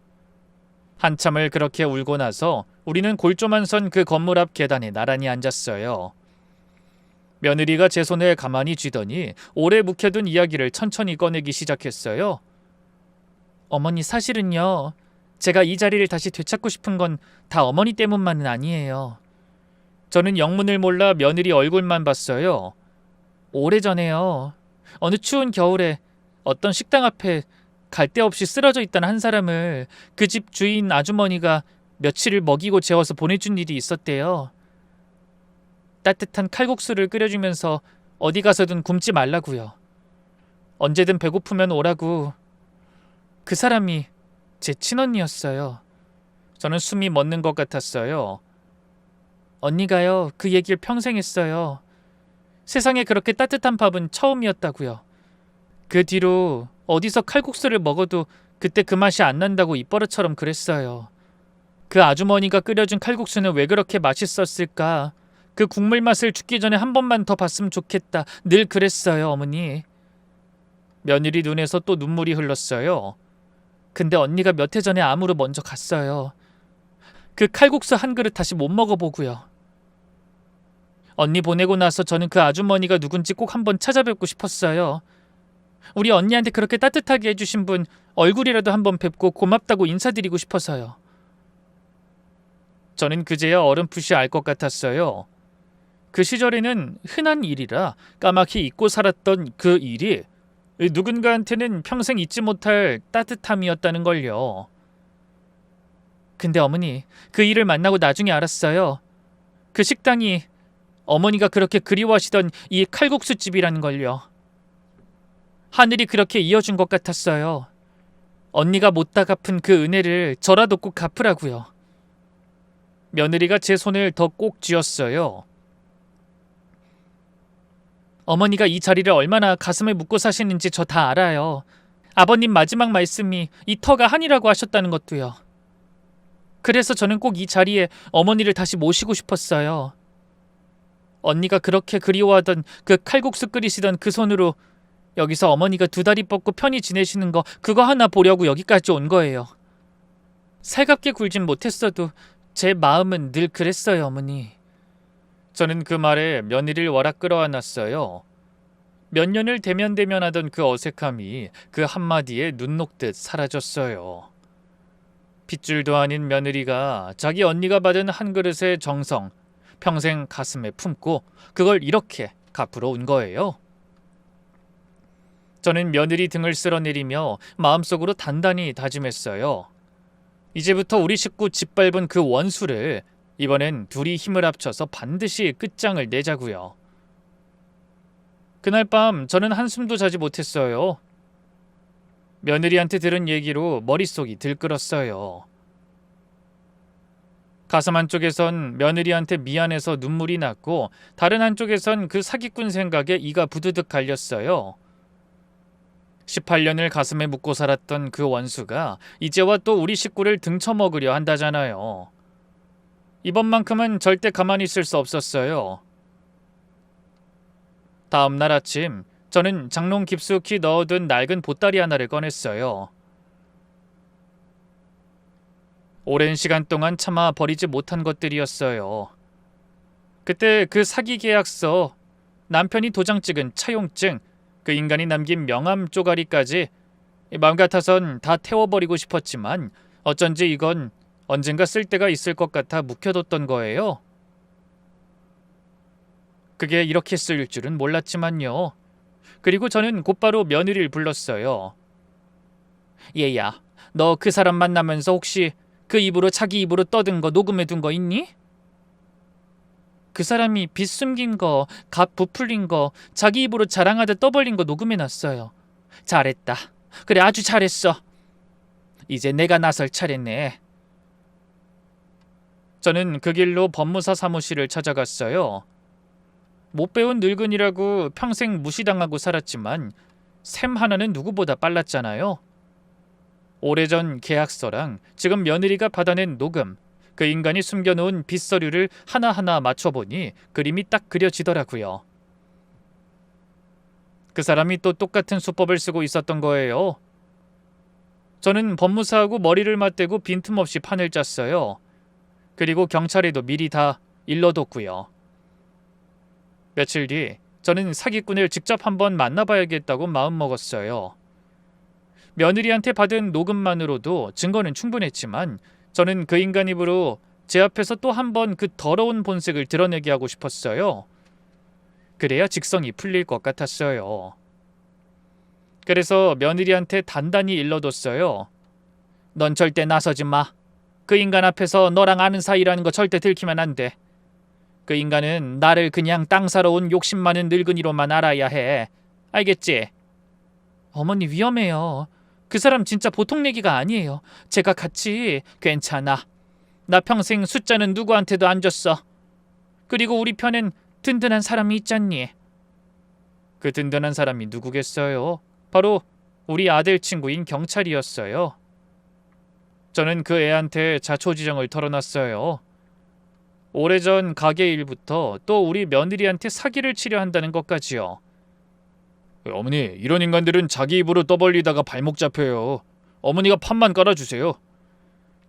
B: 한참을 그렇게 울고 나서 우리는 골조만 선 그 건물 앞 계단에 나란히 앉았어요. 며느리가 제 손을 가만히 쥐더니 오래 묵혀둔 이야기를 천천히 꺼내기 시작했어요. 어머니, 사실은요, 제가 이 자리를 다시 되찾고 싶은 건 다 어머니 때문만은 아니에요. 저는 영문을 몰라 며느리 얼굴만 봤어요. 오래전에요, 어느 추운 겨울에 어떤 식당 앞에 갈 데 없이 쓰러져 있던 한 사람을 그 집 주인 아주머니가 며칠을 먹이고 재워서 보내준 일이 있었대요. 따뜻한 칼국수를 끓여주면서 어디 가서든 굶지 말라고요. 언제든 배고프면 오라고. 그 사람이 제 친언니였어요. 저는 숨이 멎는 것 같았어요. 언니가요, 그 얘기를 평생 했어요. 세상에 그렇게 따뜻한 밥은 처음이었다고요. 그 뒤로 어디서 칼국수를 먹어도 그때 그 맛이 안 난다고 입버릇처럼 그랬어요. 그 아주머니가 끓여준 칼국수는 왜 그렇게 맛있었을까? 그 국물 맛을 죽기 전에 한 번만 더 봤으면 좋겠다. 늘 그랬어요, 어머니. 며느리 눈에서 또 눈물이 흘렀어요. 근데 언니가 몇 해 전에 암으로 먼저 갔어요. 그 칼국수 한 그릇 다시 못 먹어보고요. 언니 보내고 나서 저는 그 아주머니가 누군지 꼭 한번 찾아뵙고 싶었어요. 우리 언니한테 그렇게 따뜻하게 해주신 분 얼굴이라도 한번 뵙고 고맙다고 인사드리고 싶어서요. 저는 그제야 어렴풋이 알 것 같았어요. 그 시절에는 흔한 일이라 까맣게 잊고 살았던 그 일이 누군가한테는 평생 잊지 못할 따뜻함이었다는 걸요. 근데 어머니, 그 일을 만나고 나중에 알았어요. 그 식당이 어머니가 그렇게 그리워하시던 이 칼국수 집이라는 걸요. 하늘이 그렇게 이어준 것 같았어요. 언니가 못다 갚은 그 은혜를 저라도 꼭 갚으라고요. 며느리가 제 손을 더 꼭 쥐었어요. 어머니가 이 자리를 얼마나 가슴에 묻고 사시는지 저 다 알아요. 아버님 마지막 말씀이 이 터가 한이라고 하셨다는 것도요. 그래서 저는 꼭 이 자리에 어머니를 다시 모시고 싶었어요. 언니가 그렇게 그리워하던 그 칼국수 끓이시던 그 손으로 여기서 어머니가 두 다리 뻗고 편히 지내시는 거, 그거 하나 보려고 여기까지 온 거예요. 살갑게 굴진 못했어도 제 마음은 늘 그랬어요, 어머니. 저는 그 말에 며느리를 워락 끌어안았어요. 몇 년을 대면대면하던 그 어색함이 그 한마디에 눈 녹듯 사라졌어요. 핏줄도 아닌 며느리가 자기 언니가 받은 한 그릇의 정성, 평생 가슴에 품고 그걸 이렇게 갚으러 온 거예요. 저는 며느리 등을 쓸어내리며 마음속으로 단단히 다짐했어요. 이제부터 우리 식구 짓밟은 그 원수를 이번엔 둘이 힘을 합쳐서 반드시 끝장을 내자고요. 그날 밤 저는 한숨도 자지 못했어요. 며느리한테 들은 얘기로 머릿속이 들끓었어요. 가슴 한쪽에선 며느리한테 미안해서 눈물이 났고 다른 한쪽에선 그 사기꾼 생각에 이가 부드득 갈렸어요. 18년을 가슴에 묻고 살았던 그 원수가 이제와 또 우리 식구를 등쳐먹으려 한다잖아요. 이번만큼은 절대 가만히 있을 수 없었어요. 다음 날 아침 저는 장롱 깊숙이 넣어둔 낡은 보따리 하나를 꺼냈어요. 오랜 시간 동안 참아 버리지 못한 것들이었어요. 그때 그 사기 계약서, 남편이 도장 찍은 차용증, 그 인간이 남긴 명함 쪼가리까지 마음 같아선 다 태워버리고 싶었지만 어쩐지 이건 언젠가 쓸 데가 있을 것 같아 묵혀뒀던 거예요. 그게 이렇게 쓰일 줄은 몰랐지만요. 그리고 저는 곧바로 며느리를 불렀어요. 얘야, 너 그 사람 만나면서 혹시 그 입으로 자기 입으로 떠든 거 녹음해둔 거 있니? 그 사람이 빚 숨긴 거, 값 부풀린 거, 자기 입으로 자랑하듯 떠벌린 거 녹음해놨어요. 잘했다. 그래, 아주 잘했어. 이제 내가 나설 차례네. 저는 그 길로 법무사 사무실을 찾아갔어요. 못 배운 늙은이라고 평생 무시당하고 살았지만 셈 하나는 누구보다 빨랐잖아요. 오래전 계약서랑 지금 며느리가 받아낸 녹음, 그 인간이 숨겨놓은 빚서류를 하나하나 맞춰보니 그림이 딱 그려지더라고요. 그 사람이 또 똑같은 수법을 쓰고 있었던 거예요. 저는 법무사하고 머리를 맞대고 빈틈없이 판을 짰어요. 그리고 경찰에도 미리 다 일러뒀고요. 며칠 뒤 저는 사기꾼을 직접 한번 만나봐야겠다고 마음먹었어요. 며느리한테 받은 녹음만으로도 증거는 충분했지만 저는 그 인간 입으로 제 앞에서 또 한 번 그 더러운 본색을 드러내게 하고 싶었어요. 그래야 직성이 풀릴 것 같았어요. 그래서 며느리한테 단단히 일러뒀어요. 넌 절대 나서지 마. 그 인간 앞에서 너랑 아는 사이라는 거 절대 들키면 안 돼. 그 인간은 나를 그냥 땅 사러 온 욕심 많은 늙은이로만 알아야 해. 알겠지? 어머니 위험해요. 그 사람 진짜 보통 얘기가 아니에요. 제가 같이 괜찮아. 나 평생 숫자는 누구한테도 안 줬어. 그리고 우리 편엔 든든한 사람이 있잖니. 그 든든한 사람이 누구겠어요? 바로 우리 아들 친구인 경찰이었어요. 저는 그 애한테 자초지정을 털어놨어요. 오래전 가게 일부터 또 우리 며느리한테 사기를 치려 한다는 것까지요. 어머니, 이런 인간들은 자기 입으로 떠벌리다가 발목 잡혀요. 어머니가 판만 깔아주세요.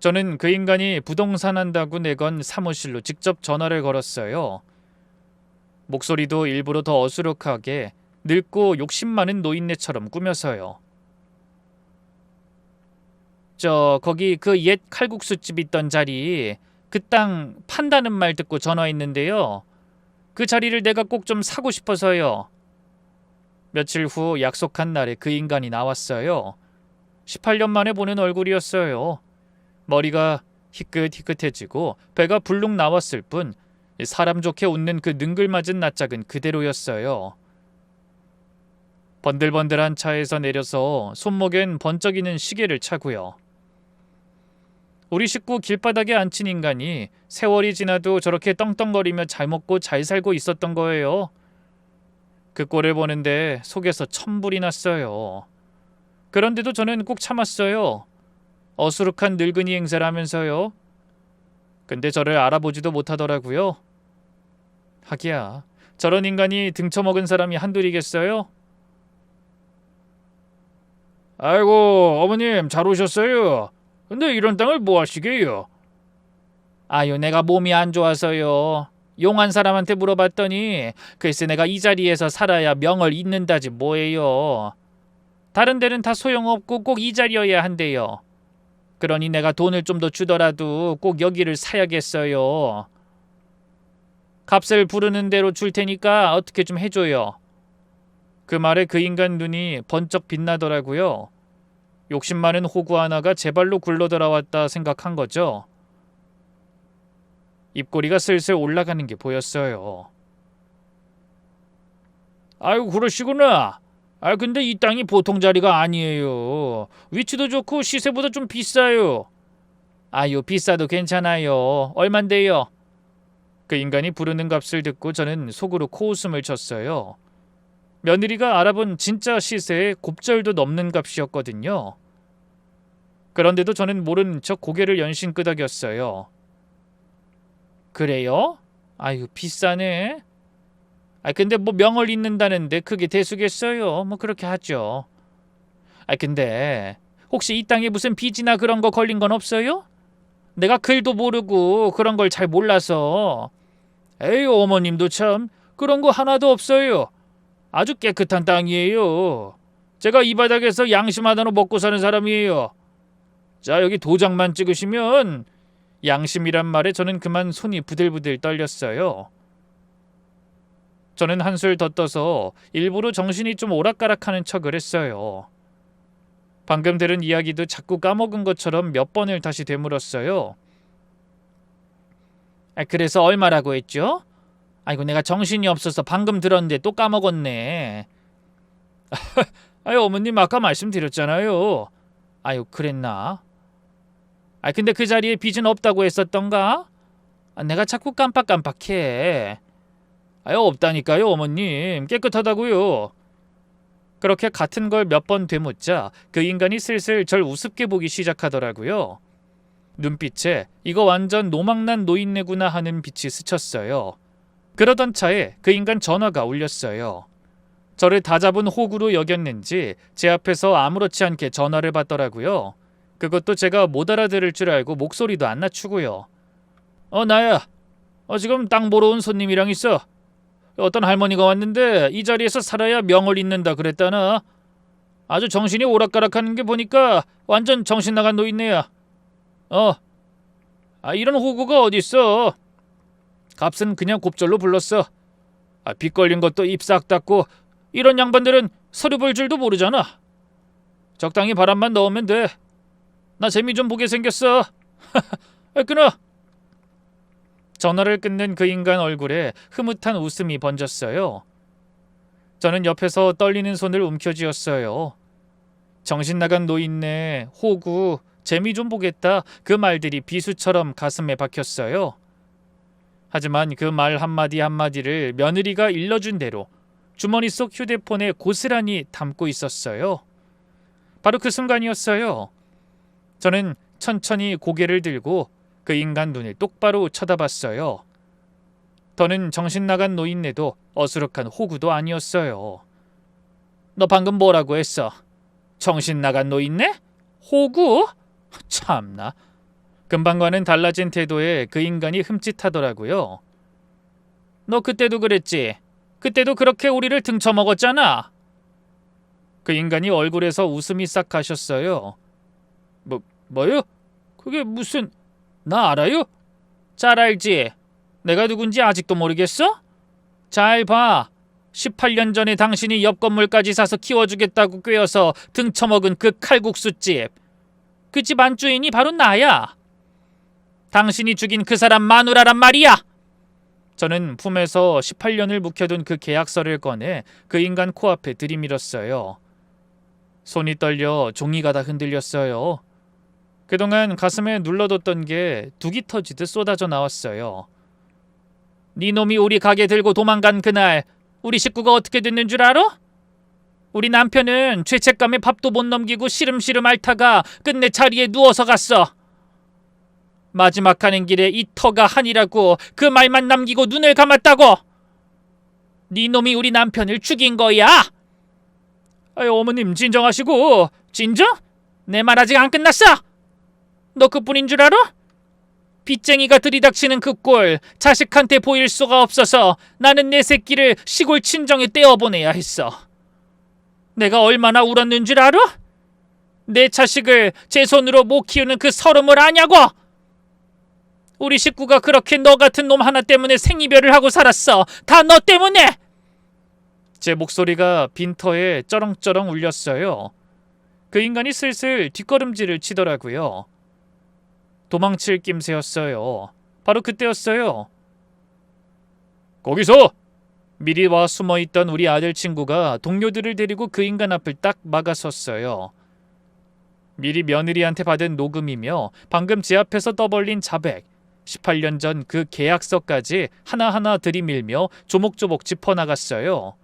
B: 저는 그 인간이 부동산 한다고 내건 사무실로 직접 전화를 걸었어요. 목소리도 일부러 더 어수룩하게 늙고 욕심 많은 노인네처럼 꾸며서요. 거기 그 옛 칼국수집 있던 자리, 그 땅 판다는 말 듣고 전화했는데요. 그 자리를 내가 꼭 좀 사고 싶어서요. 며칠 후 약속한 날에 그 인간이 나왔어요. 18년 만에 보는 얼굴이었어요. 머리가 희끗희끗해지고 배가 불룩 나왔을 뿐 사람 좋게 웃는 그 능글맞은 낯짝은 그대로였어요. 번들번들한 차에서 내려서 손목엔 번쩍이는 시계를 차고요. 우리 식구 길바닥에 앉힌 인간이 세월이 지나도 저렇게 떵떵거리며 잘 먹고 잘 살고 있었던 거예요. 그 꼴을 보는데 속에서 천불이 났어요. 그런데도 저는 꼭 참았어요. 어수룩한 늙은이 행세를 하면서요. 근데 저를 알아보지도 못하더라고요. 하기야, 저런 인간이 등쳐먹은 사람이 한둘이겠어요? 아이고, 어머님 잘 오셨어요. 근데 이런 땅을 뭐 하시게요? 아유, 내가 몸이 안 좋아서요. 용한 사람한테 물어봤더니 글쎄 내가 이 자리에서 살아야 명을 잇는다지 뭐예요. 다른 데는 다 소용없고 꼭 이 자리여야 한대요. 그러니 내가 돈을 좀 더 주더라도 꼭 여기를 사야겠어요. 값을 부르는 대로 줄 테니까 어떻게 좀 해줘요. 그 말에 그 인간 눈이 번쩍 빛나더라고요. 욕심 많은 호구 하나가 제 발로 굴러들어왔다 생각한 거죠. 입꼬리가 슬슬 올라가는 게 보였어요. 아이고, 그러시구나. 근데 이 땅이 보통 자리가 아니에요. 위치도 좋고 시세보다 좀 비싸요. 아유, 비싸도 괜찮아요. 얼만데요? 그 인간이 부르는 값을 듣고 저는 속으로 코웃음을 쳤어요. 며느리가 알아본 진짜 시세에 곱절도 넘는 값이었거든요. 그런데도 저는 모른 척 고개를 연신 끄덕였어요. 그래요? 아유, 비싸네. 근데 뭐 명을 잇는다는데 그게 대수겠어요. 뭐 그렇게 하죠. 근데 혹시 이 땅에 무슨 빚이나 그런 거 걸린 건 없어요? 내가 글도 모르고 그런 걸 잘 몰라서. 에이, 어머님도 참 그런 거 하나도 없어요. 아주 깨끗한 땅이에요. 제가 이 바닥에서 양심 하나로 먹고 사는 사람이에요. 자, 여기 도장만 찍으시면. 양심이란 말에 저는 그만 손이 부들부들 떨렸어요. 저는 한술 더 떠서 일부러 정신이 좀 오락가락하는 척을 했어요. 방금 들은 이야기도 자꾸 까먹은 것처럼 몇 번을 다시 되물었어요. 그래서 얼마라고 했죠? 아이고, 내가 정신이 없어서 방금 들었는데 또 까먹었네. 아유, 어머님 아까 말씀드렸잖아요. 아유, 그랬나? 근데 그 자리에 빚은 없다고 했었던가? 내가 자꾸 깜빡깜빡해. 아유, 없다니까요, 어머님. 깨끗하다고요. 그렇게 같은 걸 몇 번 되묻자 그 인간이 슬슬 절 우습게 보기 시작하더라고요. 눈빛에 이거 완전 노망난 노인네구나 하는 빛이 스쳤어요. 그러던 차에 그 인간 전화가 울렸어요. 저를 다잡은 호구로 여겼는지 제 앞에서 아무렇지 않게 전화를 받더라고요. 그것도 제가 못 알아들을 줄 알고 목소리도 안 낮추고요. 나야. 지금 땅 보러 온 손님이랑 있어. 어떤 할머니가 왔는데 이 자리에서 살아야 명을 잇는다 그랬다나. 아주 정신이 오락가락하는 게 보니까 완전 정신 나간 노인네야. 이런 호구가 어딨어. 값은 그냥 곱절로 불렀어. 빚 걸린 것도 입 싹 닫고 이런 양반들은 서류 볼 줄도 모르잖아. 적당히 바람만 넣으면 돼. 나 재미 좀 보게 생겼어. 끊어. 전화를 끊는 그 인간 얼굴에 흐뭇한 웃음이 번졌어요. 저는 옆에서 떨리는 손을 움켜쥐었어요. 정신 나간 노인네, 호구, 재미 좀 보겠다 그 말들이 비수처럼 가슴에 박혔어요. 하지만 그 말 한마디 한마디를 며느리가 일러준 대로 주머니 속 휴대폰에 고스란히 담고 있었어요. 바로 그 순간이었어요. 저는 천천히 고개를 들고 그 인간 눈을 똑바로 쳐다봤어요. 더는 정신 나간 노인네도 어수룩한 호구도 아니었어요. 너 방금 뭐라고 했어? 정신 나간 노인네? 호구? 참나. 금방과는 달라진 태도에 그 인간이 흠칫하더라고요. 너 그때도 그랬지? 그때도 그렇게 우리를 등쳐먹었잖아. 그 인간이 얼굴에서 웃음이 싹 가셨어요. 뭐요? 그게 무슨... 나 알아요? 잘 알지? 내가 누군지 아직도 모르겠어? 잘 봐. 18년 전에 당신이 옆 건물까지 사서 키워주겠다고 꿰어서 등쳐먹은 그 칼국수집. 그 집 안주인이 바로 나야. 당신이 죽인 그 사람 마누라란 말이야. 저는 품에서 18년을 묵혀둔 그 계약서를 꺼내 그 인간 코앞에 들이밀었어요. 손이 떨려 종이가 다 흔들렸어요. 그동안 가슴에 눌러뒀던 게 둑이 터지듯 쏟아져 나왔어요. 네 놈이 우리 가게 들고 도망간 그날 우리 식구가 어떻게 됐는 줄 알아? 우리 남편은 죄책감에 밥도 못 넘기고 시름시름 앓다가 끝내 자리에 누워서 갔어. 마지막 가는 길에 이 터가 한이라고 그 말만 남기고 눈을 감았다고. 네 놈이 우리 남편을 죽인 거야. 아유, 어머님 진정하시고. 진정? 내 말 아직 안 끝났어. 너 그뿐인 줄 알아? 빚쟁이가 들이닥치는 그 꼴 자식한테 보일 수가 없어서 나는 내 새끼를 시골 친정에 떼어보내야 했어. 내가 얼마나 울었는 줄 알아? 내 자식을 제 손으로 못 키우는 그 서름을 아냐고. 우리 식구가 그렇게 너 같은 놈 하나 때문에 생이별을 하고 살았어. 다 너 때문에. 제 목소리가 빈터에 쩌렁쩌렁 울렸어요. 그 인간이 슬슬 뒷걸음질을 치더라고요. 도망칠 낌새였어요. 바로 그때였어요. 거기서! 미리 와 숨어있던 우리 아들 친구가 동료들을 데리고 그 인간 앞을 딱 막아섰어요. 미리 며느리한테 받은 녹음이며 방금 제 앞에서 떠벌린 자백, 18년 전 그 계약서까지 하나하나 들이밀며 조목조목 짚어나갔어요.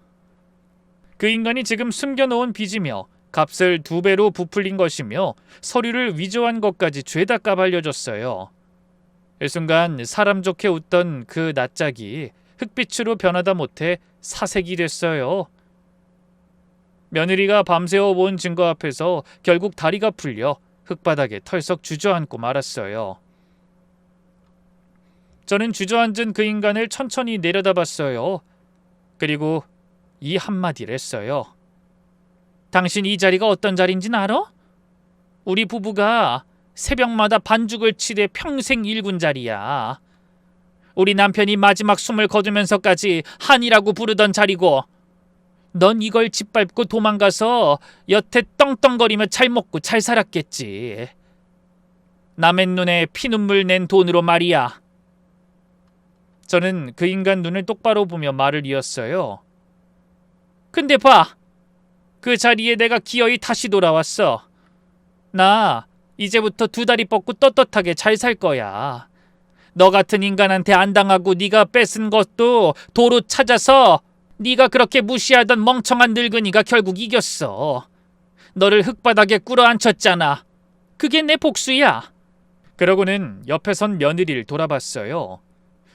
B: 그 인간이 지금 숨겨놓은 빚이며 값을 2배로 부풀린 것이며 서류를 위조한 것까지 죄다 까발려줬어요. 일순간 사람 좋게 웃던 그 낯짝이 흑빛으로 변하다 못해 사색이 됐어요. 며느리가 밤새워 본 증거 앞에서 결국 다리가 풀려 흙바닥에 털썩 주저앉고 말았어요. 저는 주저앉은 그 인간을 천천히 내려다봤어요. 그리고 이 한마디를 했어요. 당신 이 자리가 어떤 자리인지 알아? 우리 부부가 새벽마다 반죽을 치되 평생 일군 자리야. 우리 남편이 마지막 숨을 거두면서까지 한이라고 부르던 자리고, 넌 이걸 짓밟고 도망가서 여태 떵떵거리며 잘 먹고 잘 살았겠지. 남의 눈에 피눈물 낸 돈으로 말이야. 저는 그 인간 눈을 똑바로 보며 말을 이었어요. 근데 봐. 그 자리에 내가 기어이 다시 돌아왔어. 나 이제부터 두 다리 뻗고 떳떳하게 잘 살 거야. 너 같은 인간한테 안 당하고 네가 뺏은 것도 도로 찾아서 네가 그렇게 무시하던 멍청한 늙은이가 결국 이겼어. 너를 흙바닥에 꿇어앉혔잖아. 그게 내 복수야. 그러고는 옆에 선 며느리를 돌아봤어요.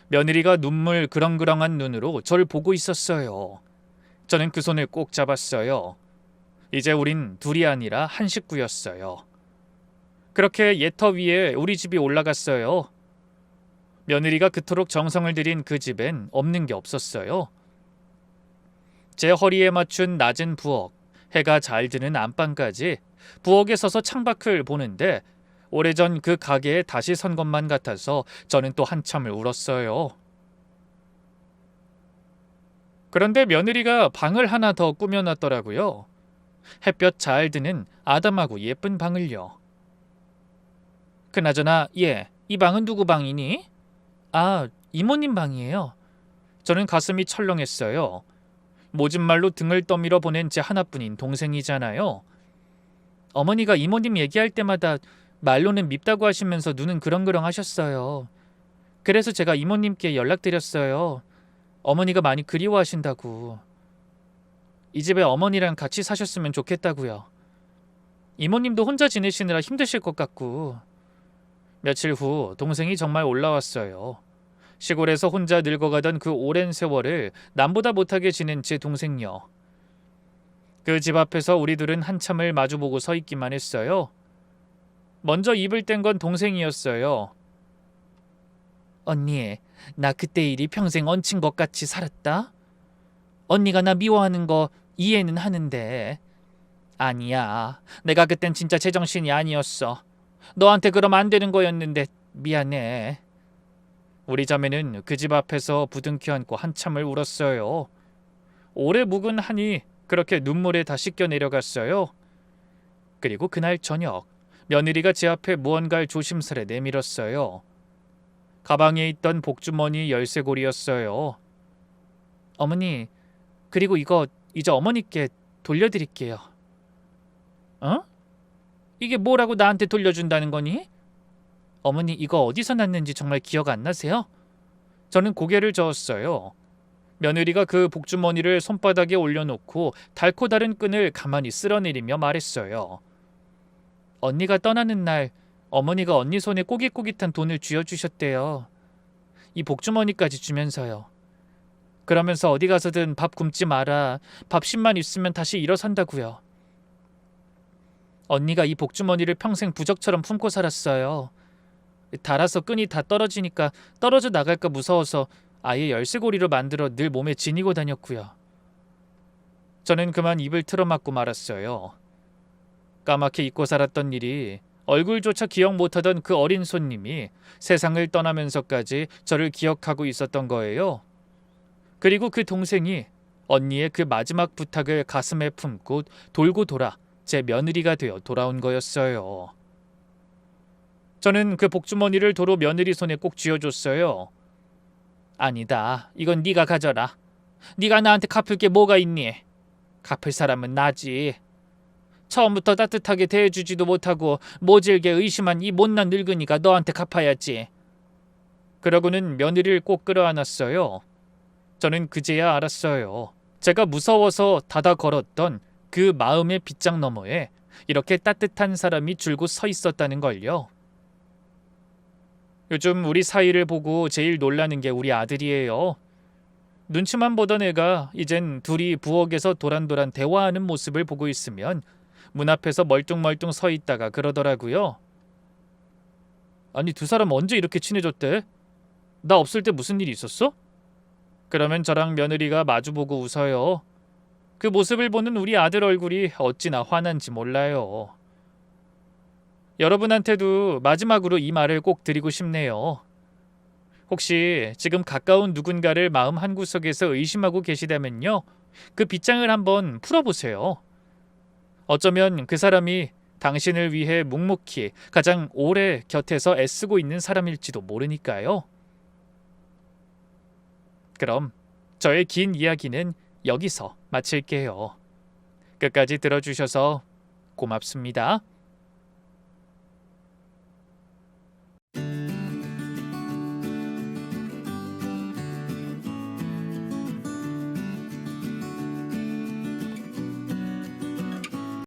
B: 며느리가 눈물 그렁그렁한 눈으로 저를 보고 있었어요. 저는 그 손을 꼭 잡았어요. 이제 우린 둘이 아니라 한 식구였어요. 그렇게 예터 위에 우리 집이 올라갔어요. 며느리가 그토록 정성을 들인 그 집엔 없는 게 없었어요. 제 허리에 맞춘 낮은 부엌, 해가 잘 드는 안방까지 부엌에 서서 창밖을 보는데 오래전 그 가게에 다시 선 것만 같아서 저는 또 한참을 울었어요. 그런데 며느리가 방을 하나 더 꾸며놨더라고요. 햇볕 잘 드는 아담하고 예쁜 방을요. 그나저나 이 방은 누구 방이니? 아, 이모님 방이에요. 저는 가슴이 철렁했어요. 모진말로 등을 떠밀어 보낸 제 하나뿐인 동생이잖아요. 어머니가 이모님 얘기할 때마다 말로는 밉다고 하시면서 눈은 그렁그렁 하셨어요. 그래서 제가 이모님께 연락드렸어요. 어머니가 많이 그리워하신다고. 이 집에 어머니랑 같이 사셨으면 좋겠다고요. 이모님도 혼자 지내시느라 힘드실 것 같고. 며칠 후 동생이 정말 올라왔어요. 시골에서 혼자 늙어가던 그 오랜 세월을 남보다 못하게 지낸 제 동생요. 그 집 앞에서 우리 둘은 한참을 마주보고 서 있기만 했어요. 먼저 입을 뗀 건 동생이었어요. 언니, 나 그때 일이 평생 얹힌 것 같이 살았다? 언니가 나 미워하는 거 이해는 하는데. 아니야, 내가 그땐 진짜 제정신이 아니었어. 너한테 그러면 안 되는 거였는데 미안해. 우리 자매는 그 집 앞에서 부둥켜 안고 한참을 울었어요. 오래 묵은 한이 그렇게 눈물에 다 씻겨 내려갔어요. 그리고 그날 저녁 며느리가 제 앞에 무언가를 조심스레 내밀었어요. 가방에 있던 복주머니 열쇠고리였어요. 어머니, 그리고 이거 이제 어머니께 돌려드릴게요. 어? 이게 뭐라고 나한테 돌려준다는 거니? 어머니, 이거 어디서 났는지 정말 기억 안 나세요? 저는 고개를 저었어요. 며느리가 그 복주머니를 손바닥에 올려놓고 닳고 다른 끈을 가만히 쓸어내리며 말했어요. 언니가 떠나는 날 어머니가 언니 손에 꼬깃꼬깃한 돈을 쥐어주셨대요. 이 복주머니까지 주면서요. 그러면서 어디 가서든 밥 굶지 마라. 밥심만 있으면 다시 일어선다고요. 언니가 이 복주머니를 평생 부적처럼 품고 살았어요. 닳아서 끈이 다 떨어지니까 떨어져 나갈까 무서워서 아예 열쇠고리로 만들어 늘 몸에 지니고 다녔고요. 저는 그만 입을 틀어막고 말았어요. 까맣게 잊고 살았던 일이 얼굴조차 기억 못하던 그 어린 손님이 세상을 떠나면서까지 저를 기억하고 있었던 거예요. 그리고 그 동생이 언니의 그 마지막 부탁을 가슴에 품고 돌고 돌아 제 며느리가 되어 돌아온 거였어요. 저는 그 복주머니를 도로 며느리 손에 꼭 쥐어줬어요. 아니다. 이건 네가 가져라. 네가 나한테 갚을 게 뭐가 있니? 갚을 사람은 나지. 처음부터 따뜻하게 대해주지도 못하고 모질게 의심한 이 못난 늙은이가 너한테 갚아야지. 그러고는 며느리를 꼭 끌어안았어요. 저는 그제야 알았어요. 제가 무서워서 닫아 걸었던 그 마음의 빗장 너머에 이렇게 따뜻한 사람이 줄곧 서 있었다는 걸요. 요즘 우리 사이를 보고 제일 놀라는 게 우리 아들이에요. 눈치만 보던 애가 이젠 둘이 부엌에서 도란도란 대화하는 모습을 보고 있으면 문 앞에서 멀뚱멀뚱 서 있다가 그러더라고요. 아니, 두 사람 언제 이렇게 친해졌대?
A: 나 없을 때 무슨 일이 있었어?
B: 그러면 저랑 며느리가 마주보고 웃어요. 그 모습을 보는 우리 아들 얼굴이 어찌나 화난지 몰라요. 여러분한테도 마지막으로 이 말을 꼭 드리고 싶네요. 혹시 지금 가까운 누군가를 마음 한구석에서 의심하고 계시다면요. 그 빗장을 한번 풀어보세요. 어쩌면 그 사람이 당신을 위해 묵묵히 가장 오래 곁에서 애쓰고 있는 사람일지도 모르니까요. 그럼 저의 긴 이야기는 여기서 마칠게요. 끝까지 들어주셔서 고맙습니다.